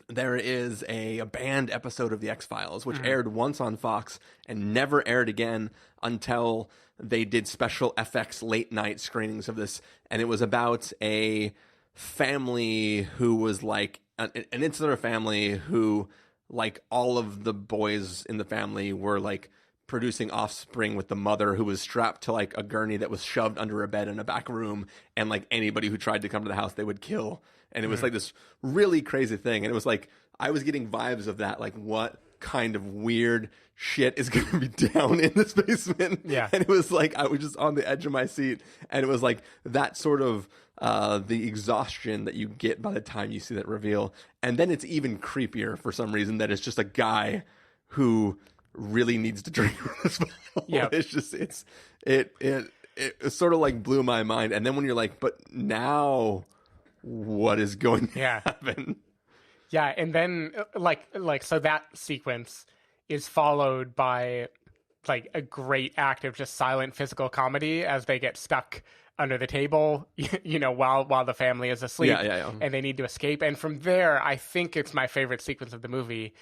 There is a banned episode of The X-Files, which aired once on Fox and never aired again until they did special FX late night screenings of this. And it was about a family who was like an insular family who, like, all of the boys in the family were like producing offspring with the mother, who was strapped to like a gurney that was shoved under a bed in a back room, and like anybody who tried to come to the house they would kill. And it was like this really crazy thing. And it was like, I was getting vibes of that, like, what kind of weird shit is going to be down in this basement? Yeah. And it was like, I was just on the edge of my seat. And it was like that sort of the exhaustion that you get by the time you see that reveal. And then it's even creepier for some reason that it's just a guy who really needs to drink from this bottle. Yeah. It's just, it sort of like blew my mind. And then when you're like, but now what is going to happen? Yeah, and then like so that sequence is followed by like a great act of just silent physical comedy as they get stuck under the table, you know, while the family is asleep. Yeah. And they need to escape. And from there, I think it's my favorite sequence of the movie.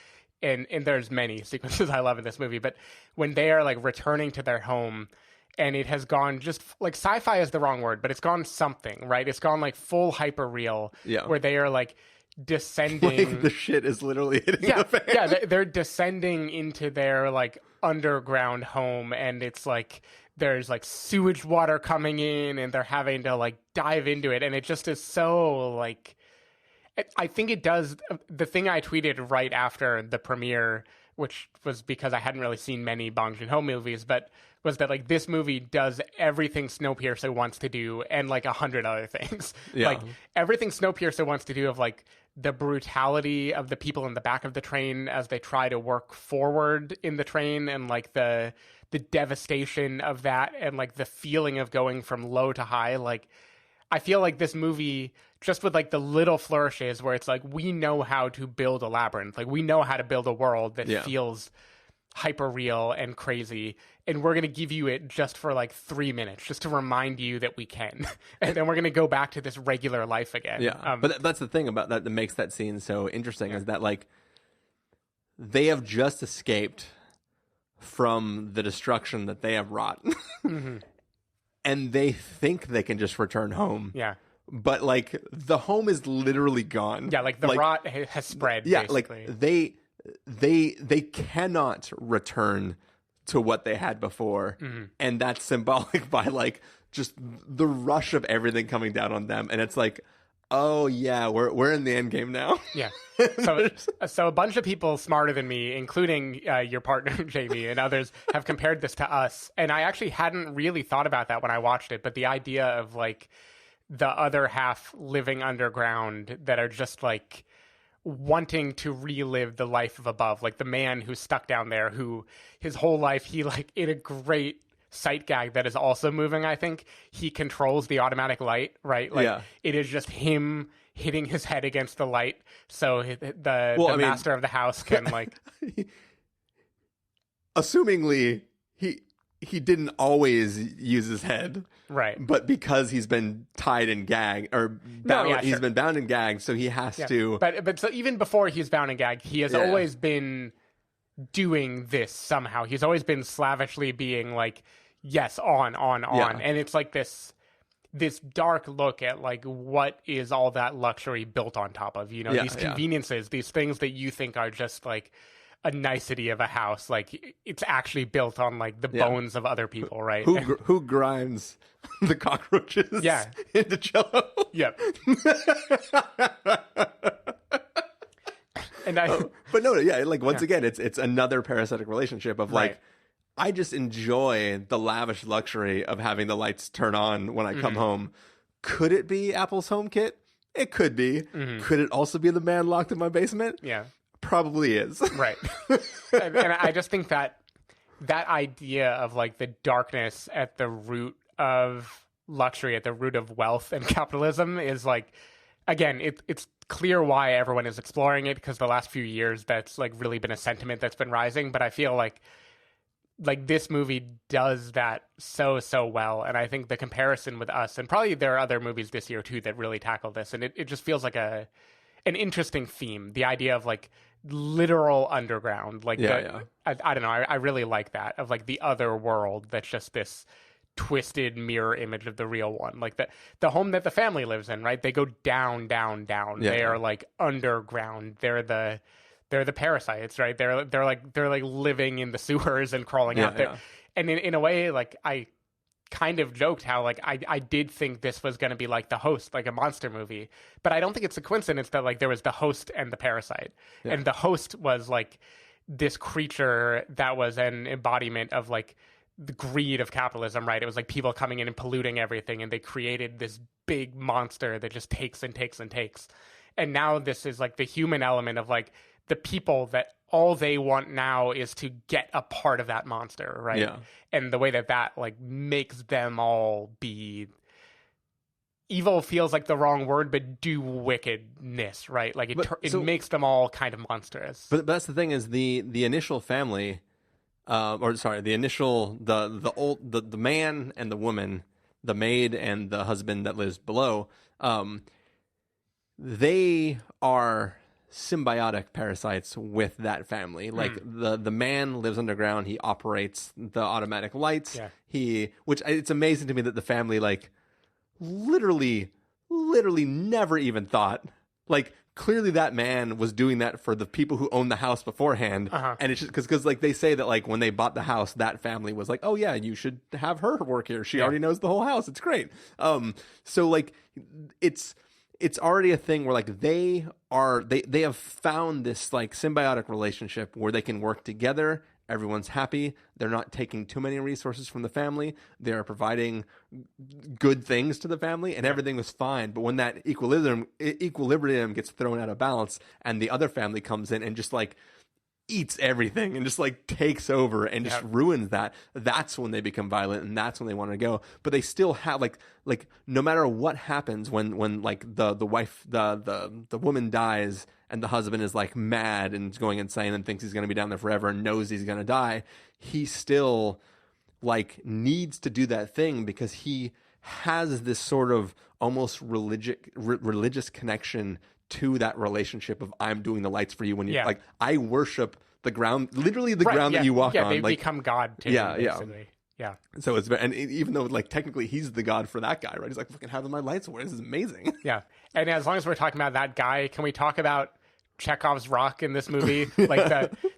And there's many sequences I love in this movie, but when they are like returning to their home, and it has gone just like, sci-fi is the wrong word, but it's gone something, right? It's gone like full hyper real, where they are like descending. Like the shit is literally hitting the fan. Yeah, they're descending into their like underground home, and it's like there's like sewage water coming in, and they're having to like dive into it, and it just is so like, I think it does the thing I tweeted right after the premiere, which was because I hadn't really seen many Bong Joon Ho movies, but was that like this movie does everything Snowpiercer wants to do and like 100 other things. Yeah. Like everything Snowpiercer wants to do, of like the brutality of the people in the back of the train as they try to work forward in the train, and like the devastation of that, and like the feeling of going from low to high. Like I feel like this movie, just with like the little flourishes where it's like, we know how to build a labyrinth, like we know how to build a world that feels hyper real and crazy, and we're going to give you it just for like 3 minutes just to remind you that we can. And then we're going to go back to this regular life again. But that's the thing about that makes that scene so interesting, is that like they have just escaped from the destruction that they have wrought. And they think they can just return home. But like the home is literally gone. Like the rot has spread. Basically. Like they cannot return to what they had before. And that's symbolic by like just the rush of everything coming down on them. And it's like, oh yeah, we're in the end game now. So a bunch of people smarter than me, including your partner Jamie and others, have compared this to Us, and I actually hadn't really thought about that when I watched it. But the idea of like the other half living underground that are just like wanting to relive the life of above, like the man who's stuck down there, who his whole life he like, in a great sight gag that is also moving, I think, he controls the automatic light, right? Like it is just him hitting his head against the light, so the master of the house can like assumingly he didn't always use his head, right? But because he's been tied and gagged, or bound, he's been bound and gagged, so he has to. But so even before he's bound and gagged, he has always been doing this somehow. He's always been slavishly being like, yes, on, and it's like this dark look at like what is all that luxury built on top of, you know, these conveniences, these things that you think are just like a nicety of a house, like it's actually built on like the bones of other people, right? Who grinds the cockroaches into Jello? And but no, like once again, it's another parasitic relationship of like, I just enjoy the lavish luxury of having the lights turn on when I come home. Could it be Apple's HomeKit? It could be. Could it also be the man locked in my basement? Probably is. Right. And I just think that idea of like the darkness at the root of luxury, at the root of wealth and capitalism, is like again, it's clear why everyone is exploring it, because the last few years that's like really been a sentiment that's been rising. But I feel like this movie does that so well, and I think the comparison with Us, and probably there are other movies this year too that really tackle this, and it just feels like an interesting theme, the idea of like literal underground, like I don't know, I really like that, of like the other world that's just this twisted mirror image of the real one, like the home that the family lives in, right? They go down. They are like underground. They're the parasites, right? They're like living in the sewers and crawling out there. And in a way, like I kind of joked how like I did think this was going to be like The Host, like a monster movie, but I don't think it's a coincidence that like there was The Host and the Parasite, and The Host was like this creature that was an embodiment of like the greed of capitalism, right? It was like people coming in and polluting everything, and they created this big monster that just takes and takes and takes. And now this is like the human element of like the people that all they want now is to get a part of that monster, right? Yeah. And the way that like makes them all be evil feels like the wrong word, but do wickedness, right? Like it makes them all kind of monstrous. But that's the thing, is the initial family, the man and the woman, the maid and the husband that lives below, they are symbiotic parasites with that family. Like the man lives underground. He operates the automatic lights. Which it's amazing to me that the family like literally never even thought, like, clearly that man was doing that for the people who owned the house beforehand. And it's just because like they say that like when they bought the house, that family was like, oh yeah, you should have her work here. She already knows the whole house. It's great. So like it's already a thing where like they have found this like symbiotic relationship where they can work together. Everyone's happy. They're not taking too many resources from the family. They are providing good things to the family, and everything was fine. But when that equilibrium gets thrown out of balance, and the other family comes in and just like eats everything and just like takes over and just ruins that's when they become violent, and that's when they want to go. But they still have like no matter what happens, when like the wife, the woman dies and the husband is like mad and going insane and thinks he's going to be down there forever and knows he's going to die, he still like needs to do that thing because he has this sort of almost religious connection to that relationship of, I'm doing the lights for you when you like, I worship the ground, literally the ground that you walk on. They like, become God too. Basically. Yeah. So it's, and even though like technically he's the God for that guy, right? He's like, fucking having my lights away. This is amazing. Yeah. And as long as we're talking about that guy, can we talk about Chekhov's rock in this movie? Like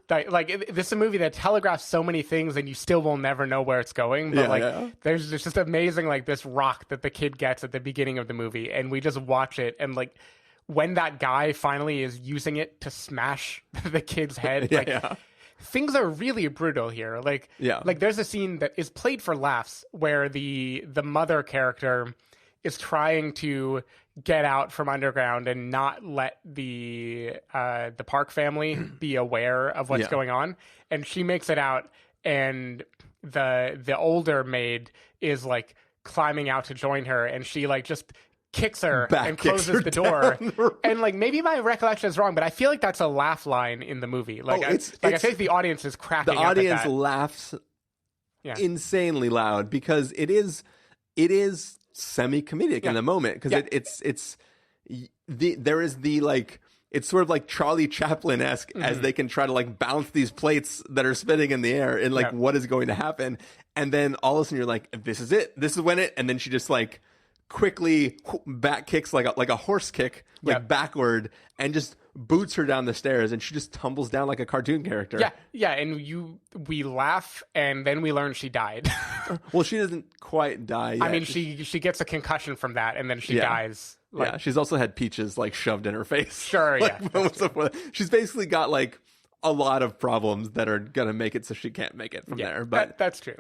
this is a movie that telegraphs so many things and you still will never know where it's going. But there's just amazing, like this rock that the kid gets at the beginning of the movie, and we just watch it, and like when that guy finally is using it to smash the kid's head, things are really brutal here. Like there's a scene that is played for laughs where the mother character is trying to get out from underground and not let the Park family be aware of what's going on, and she makes it out, and the older maid is like climbing out to join her, and she like just kicks her and closes the door. And like maybe my recollection is wrong, but I feel like that's a laugh line in the movie. Like I think the audience is cracking up. The audience laughs insanely loud because it is semi-comedic in the moment, because there is the like, it's sort of like Charlie Chaplin-esque as they can try to like bounce these plates that are spinning in the air and like what is going to happen, and then all of a sudden you're like, this is it, this is when it, and then she just like quickly back kicks like a horse kick, like backward, and just boots her down the stairs, and she just tumbles down like a cartoon character. And we laugh, and then we learn she died. Well, she doesn't quite die yet. I mean, she gets a concussion from that, and then she dies. Like, she's also had peaches like shoved in her face. Sure, She's basically got like a lot of problems that are gonna make it so she can't make it from there. But that's true.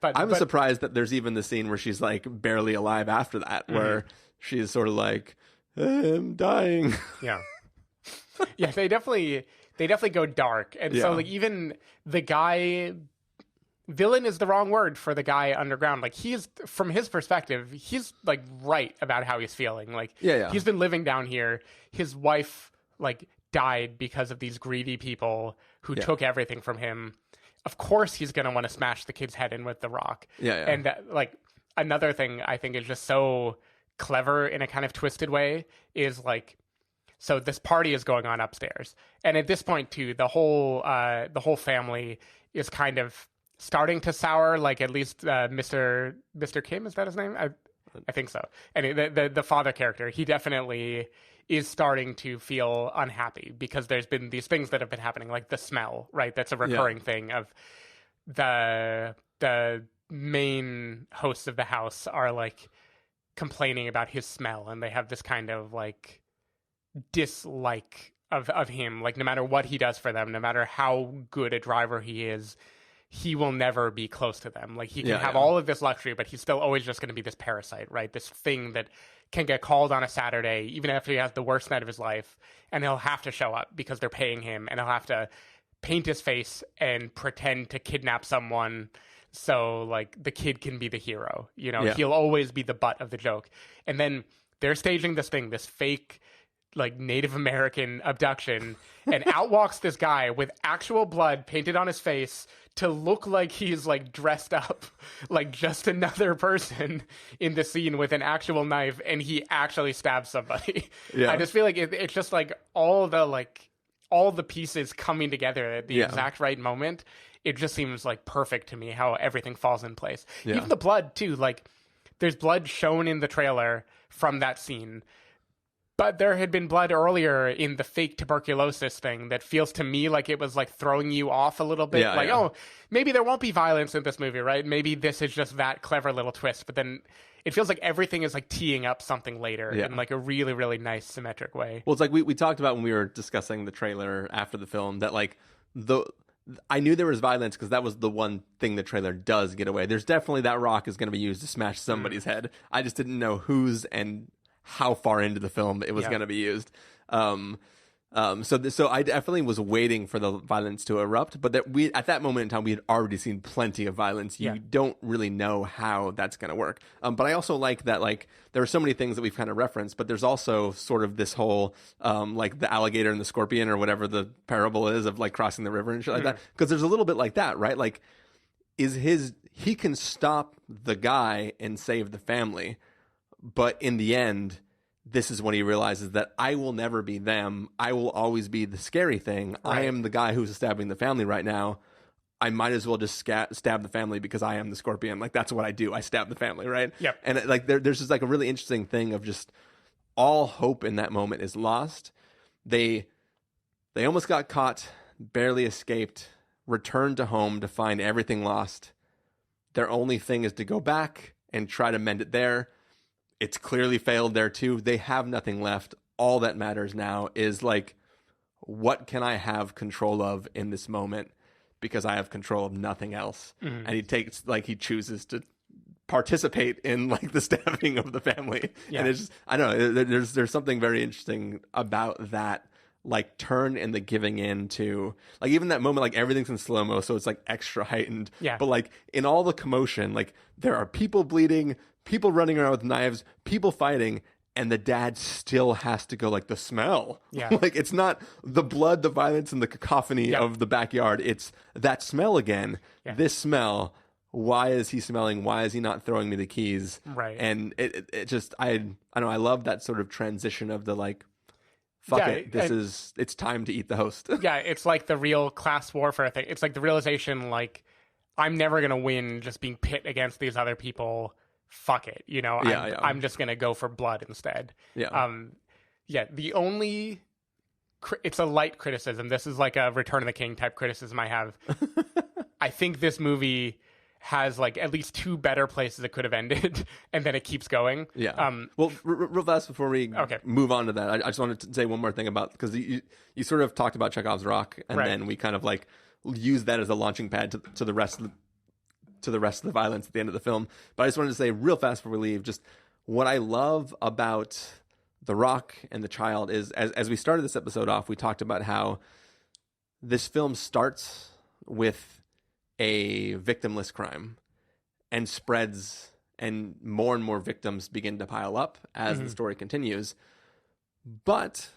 But I'm surprised that there's even the scene where she's like barely alive after that, where she's sort of like, I'm dying. They definitely go dark, and so like even the guy villain is the wrong word for the guy underground. Like, he's, from his perspective, he's like right about how he's feeling. Like, he's been living down here. His wife like died because of these greedy people who took everything from him. Of course he's going to want to smash the kid's head in with the rock. And like, another thing I think is just so clever in a kind of twisted way is like, so this party is going on upstairs, and at this point too, the whole family is kind of starting to sour. Like, at least Mr. Kim, is that his name? I think so. And the father character, he definitely is starting to feel unhappy because there's been these things that have been happening, like the smell, right? That's a recurring thing of the main hosts of the house are like complaining about his smell, and they have this kind of like dislike of him. Like, no matter what he does for them, no matter how good a driver he is, he will never be close to them. Like, he can have all of this luxury, but he's still always just going to be this parasite, right? This thing that can get called on a Saturday, even after he has the worst night of his life, and he'll have to show up because they're paying him, and he'll have to paint his face and pretend to kidnap someone so like the kid can be the hero. You know, he'll always be the butt of the joke. And then they're staging this thing, this fake like Native American abduction, and out walks this guy with actual blood painted on his face to look like he's like dressed up like just another person in the scene with an actual knife, and he actually stabs somebody. I just feel like it's just like all the pieces coming together at the exact right moment. It just seems like perfect to me how everything falls in place. Even the blood too, like there's blood shown in the trailer from that scene, but there had been blood earlier in the fake tuberculosis thing that feels to me like it was like throwing you off a little bit. Oh, maybe there won't be violence in this movie, right? Maybe this is just that clever little twist. But then it feels like everything is like teeing up something later in like a really, really nice symmetric way. Well, it's like we talked about when we were discussing the trailer after the film that like I knew there was violence because that was the one thing the trailer does get away. There's definitely that rock is going to be used to smash somebody's head. I just didn't know whose and how far into the film it was going to be used. So I definitely was waiting for the violence to erupt, but at that moment in time we had already seen plenty of violence. You don't really know how that's going to work. But I also like that like there are so many things that we've kind of referenced, but there's also sort of this whole like the alligator and the scorpion or whatever the parable is of like crossing the river and shit like that. Because there's a little bit like that, right? Like he can stop the guy and save the family. But in the end, this is when he realizes that I will never be them. I will always be the scary thing. Right. I am the guy who's stabbing the family right now. I might as well just stab the family because I am the scorpion. Like, that's what I do. I stab the family, right? Yep. And like there's just like a really interesting thing of just all hope in that moment is lost. They almost got caught, barely escaped, returned to home to find everything lost. Their only thing is to go back and try to mend it there. It's clearly failed there too. They have nothing left. All that matters now is like, what can I have control of in this moment? Because I have control of nothing else. And he chooses to participate in like the stabbing of the family. And it's just, I don't know, there's something very interesting about that like turn and the giving in to like even that moment, like everything's in slow-mo, so it's like extra heightened. But like in all the commotion, like there are people bleeding, people running around with knives, people fighting, and the dad still has to go like the smell. Like it's not the blood, the violence, and the cacophony of the backyard. It's that smell again. This smell. Why is he smelling? Why is he not throwing me the keys? Right. And it just I don't know. I love that sort of transition of the like, fuck it. It's time to eat the host. It's like the real class warfare thing. It's like the realization like I'm never gonna win just being pit against these other people. Fuck it, you know. I'm just gonna go for blood instead. The only it's a light criticism. This is like a Return of the King type criticism I have. I think this movie has like at least two better places it could have ended, and then it keeps going. Well, real fast before we move on to that, I just wanted to say one more thing about, because you sort of talked about Chekhov's rock, and then we kind of like use that as a launching pad to the rest of the violence at the end of the film. But I just wanted to say real fast before we leave, just what I love about The Rock and the child is, as we started this episode off, we talked about how this film starts with a victimless crime and spreads, and more victims begin to pile up as the story continues. But,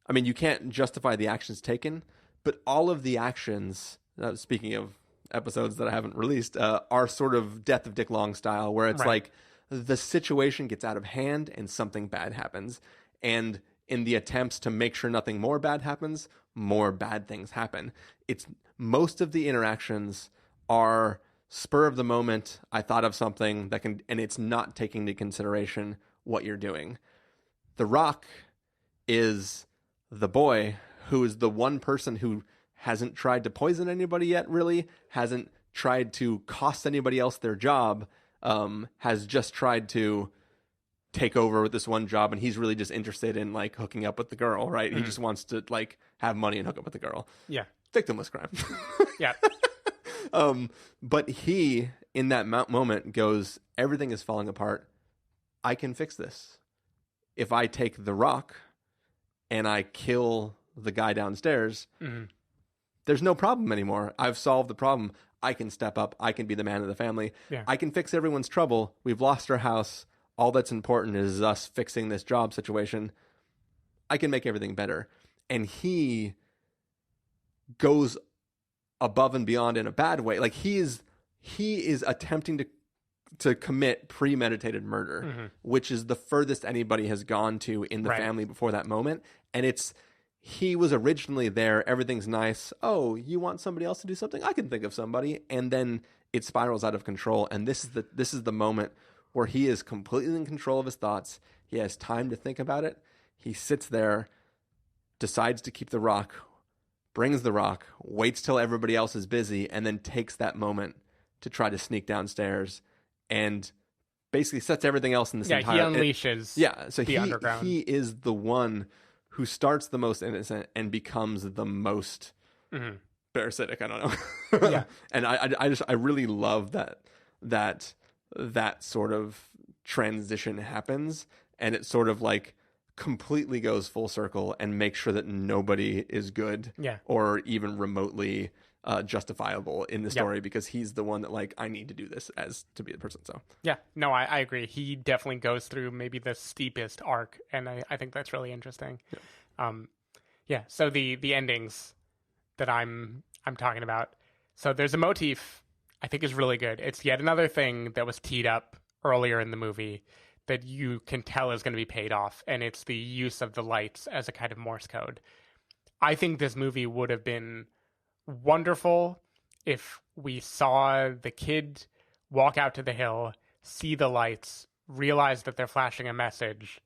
I mean, you can't justify the actions taken, but all of the actions, speaking of episodes that I haven't released, are sort of Death of Dick Long style, where it's like the situation gets out of hand and something bad happens. And in the attempts to make sure nothing more bad happens, more bad things happen. It's most of the interactions are spur of the moment. I thought of something that can, and it's not taking into consideration what you're doing. The Rock is the boy who is the one person who hasn't tried to poison anybody yet, really, hasn't tried to cost anybody else their job, has just tried to take over with this one job, and he's really just interested in like hooking up with the girl, right? He just wants to like have money and hook up with the girl. Yeah. Victimless crime. Yeah. But he, in that moment, goes, everything is falling apart. I can fix this. If I take the rock and I kill the guy downstairs, there's no problem anymore. I've solved the problem. I can step up. I can be the man of the family. Yeah. I can fix everyone's trouble. We've lost our house. All that's important is us fixing this job situation. I can make everything better. And he goes above and beyond in a bad way. Like he is attempting to commit premeditated murder, which is the furthest anybody has gone to in the family before that moment. And he was originally there. Everything's nice. Oh, you want somebody else to do something? I can think of somebody. And then it spirals out of control. And this is the moment where he is completely in control of his thoughts. He has time to think about it. He sits there, decides to keep the rock, brings the rock, waits till everybody else is busy, and then takes that moment to try to sneak downstairs and basically sets everything else in this entire... Yeah, he unleashes so the underground. He is the one who starts the most innocent and becomes the most parasitic. I don't know. Yeah. And I really love that sort of transition happens, and it sort of like completely goes full circle and makes sure that nobody is good or even remotely justifiable in the story, because he's the one that like, I need to do this as to be the person. So yeah, no, I agree. He definitely goes through maybe the steepest arc, and I think that's really interesting. So the endings that I'm talking about. So there's a motif I think is really good. It's yet another thing that was teed up earlier in the movie that you can tell is going to be paid off, and it's the use of the lights as a kind of Morse code. I think this movie would have been wonderful if we saw the kid walk out to the hill, see the lights, realize that they're flashing a message,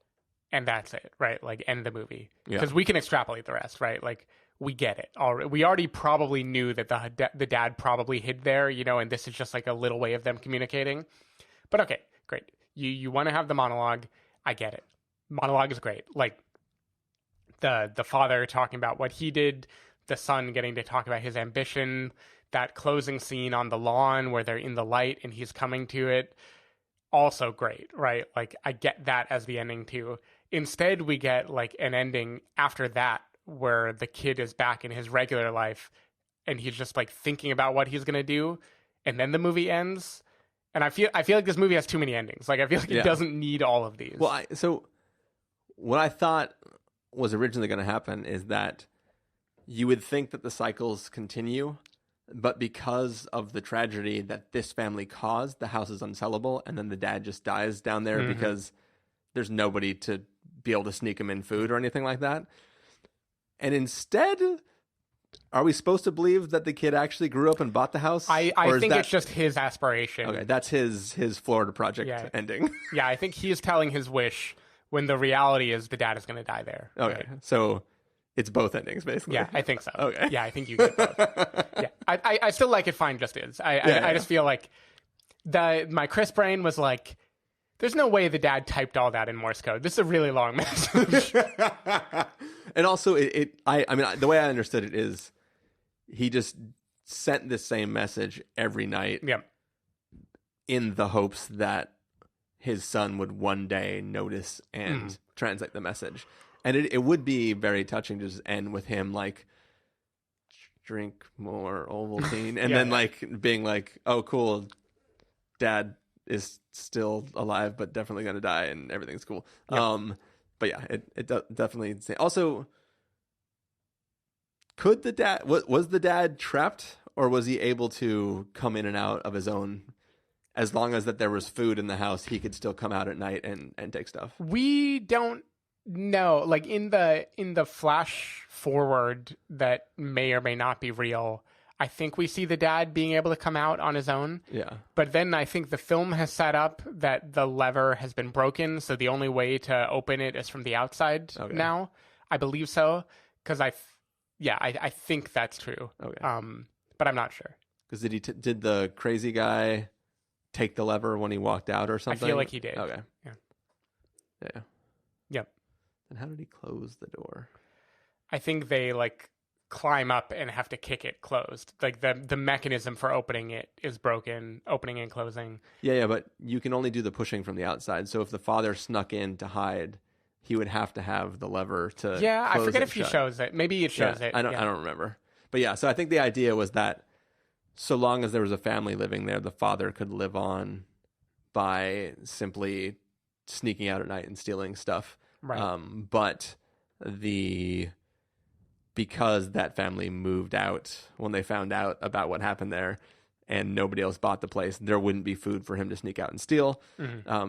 and that's it, right? Like, end the movie. Because we can extrapolate the rest, right? Like, we get it. We already probably knew that the dad probably hid there, and this is just like a little way of them communicating. But okay, great. You want to have the monologue. I get it. Monologue is great. Like the father talking about what he did, the son getting to talk about his ambition, that closing scene on the lawn where they're in the light and he's coming to it. Also great, right? Like, I get that as the ending too. Instead, we get like an ending after that where the kid is back in his regular life and he's just like thinking about what he's going to do. And then the movie ends. And I feel like this movie has too many endings. Like, I feel like it doesn't need all of these. Well, so what I thought was originally going to happen is that you would think that the cycles continue, but because of the tragedy that this family caused, the house is unsellable, and then the dad just dies down there because there's nobody to be able to sneak him in food or anything like that. And instead, are we supposed to believe that the kid actually grew up and bought the house? I think it's just his aspiration. Okay, that's his Florida Project ending. Yeah, I think he is telling his wish when the reality is the dad is going to die there. Okay, right? So it's both endings, basically. Yeah, I think so. Okay. Yeah, I think you get both. Yeah, I still like it fine just is. I just feel like my Chris brain was like, there's no way the dad typed all that in Morse code. This is a really long message. And also, I mean, the way I understood it is he just sent the same message every night in the hopes that his son would one day notice and translate the message. And it would be very touching to just end with him, like, drink more Ovaltine, and then like being like, oh cool, dad is still alive but definitely gonna die and everything's cool. But yeah, it definitely insane. Also, could the dad was the dad trapped, or was he able to come in and out of his own? As long as that there was food in the house, he could still come out at night and take stuff. We don't know. Like in the flash forward that may or may not be real, I think we see the dad being able to come out on his own. Yeah. But then I think the film has set up that the lever has been broken, so the only way to open it is from the outside now. I believe so, because I think that's true. Okay. But I'm not sure. Because did the crazy guy take the lever when he walked out or something? I feel like he did. Okay. Yeah. Yep. And how did he close the door? I think they like climb up and have to kick it closed. Like the mechanism for opening it is broken, opening and closing. Yeah, but you can only do the pushing from the outside. So if the father snuck in to hide, he would have to have the lever to I close forget it if he shut. shows it. Maybe it shows it. I don't remember. But yeah, so I think the idea was that so long as there was a family living there, the father could live on by simply sneaking out at night and stealing stuff. Right. But because that family moved out when they found out about what happened there and nobody else bought the place, there wouldn't be food for him to sneak out and steal.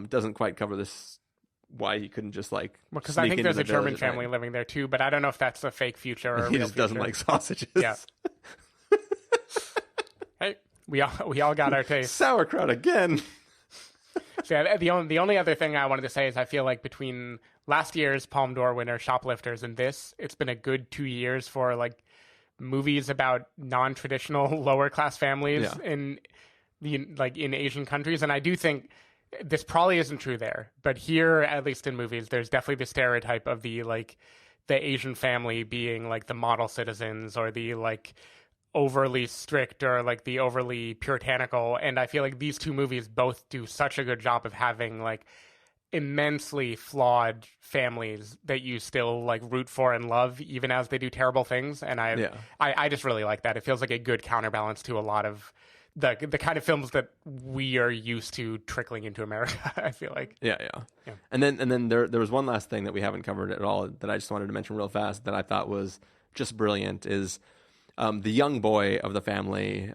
Doesn't quite cover this, why he couldn't just like because I think there's a German family living there too, but I don't know if that's a fake future or a he real just doesn't future. like sausages. Yeah. Hey, we all got our taste. Sauerkraut again. So yeah, the only other thing I wanted to say is I feel like between last year's Palme d'Or winner Shoplifters and this, it's been a good 2 years for like movies about non-traditional lower class families in Asian countries. And I do think this probably isn't true there, but here, at least in movies, there's definitely the stereotype of the Asian family being like the model citizens or the like overly strict or like the overly puritanical. And I feel like these two movies both do such a good job of having like immensely flawed families that you still like root for and love even as they do terrible things. And I just really like that. It feels like a good counterbalance to a lot of the kind of films that we are used to trickling into America. I feel like. Yeah. And then there was one last thing that we haven't covered at all that I just wanted to mention real fast that I thought was just brilliant is the young boy of the family.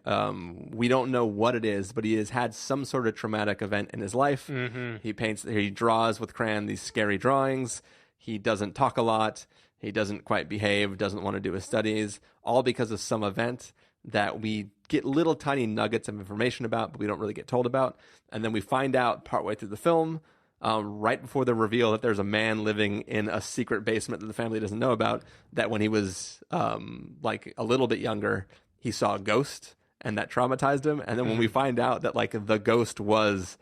We don't know what it is, but he has had some sort of traumatic event in his life. Mm-hmm. He draws with crayon these scary drawings. He doesn't talk a lot. He doesn't quite behave, doesn't want to do his studies, all because of some event that we get little tiny nuggets of information about, but we don't really get told about. And then we find out partway through the film, right before the reveal that there's a man living in a secret basement that the family doesn't know about, that when he was like a little bit younger, he saw a ghost and that traumatized him. And then when we find out that like the ghost was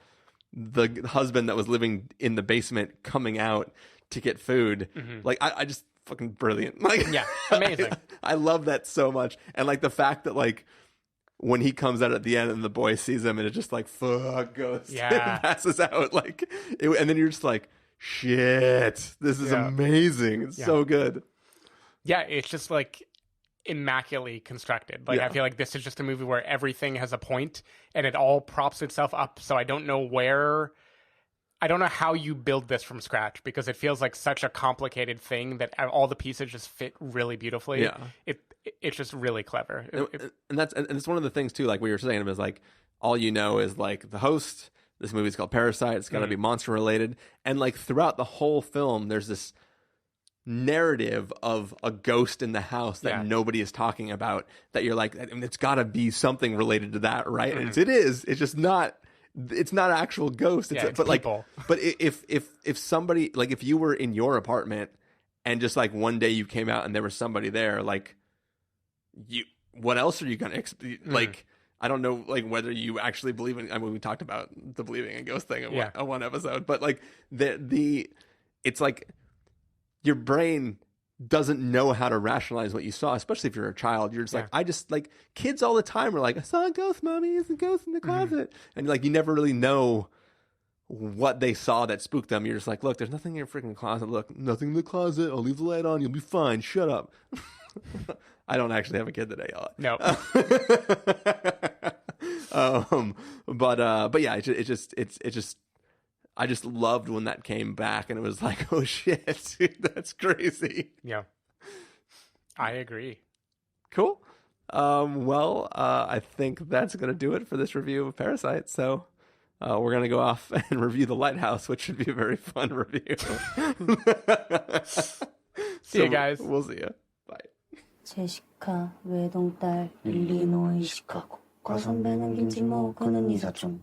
the husband that was living in the basement coming out to get food, like I just fucking brilliant. Like, yeah, amazing. I love that so much. And like the fact that like when he comes out at the end and the boy sees him and it just like fuck goes and passes out like and then you're just like shit, this is amazing. It's so good. Yeah, it's just like immaculately constructed. Like I feel like this is just a movie where everything has a point and it all props itself up. So I don't know how you build this from scratch because it feels like such a complicated thing that all the pieces just fit really beautifully. Yeah. It's just really clever. And it's one of the things too, like we were saying, is like all you know is like the host. This movie's called Parasite. It's got to be monster related. And like throughout the whole film, there's this narrative of a ghost in the house that nobody is talking about. That you're like, I mean, it's got to be something related to that, right? And it is. It's just not. It's not an actual ghost. It's but people. But if somebody, like if you were in your apartment and just like one day you came out and there was somebody there, like what else are you gonna like? I don't know, like whether you actually believe in. I mean, we talked about the believing in ghost thing in one episode, but like it's like your brain doesn't know how to rationalize what you saw, especially if you're a child. You're just like, I just like kids all the time are like, I saw a ghost, mommy. There's a ghost in the closet. And like, you never really know what they saw that spooked them. You're just like, look, there's nothing in your freaking closet. Look, nothing in the closet. I'll leave the light on. You'll be fine. Shut up. I don't actually have a kid today. No. But yeah, it just I just loved when that came back, and it was like, oh shit, dude, that's crazy. Yeah. I agree. Cool. I think that's gonna do it for this review of Parasite. So we're gonna go off and review The Lighthouse, which should be a very fun review. See you guys. We'll see you. Bye. 제시카 외동딸 일리노이 시카고 과선배는 김치모 그는 이사촌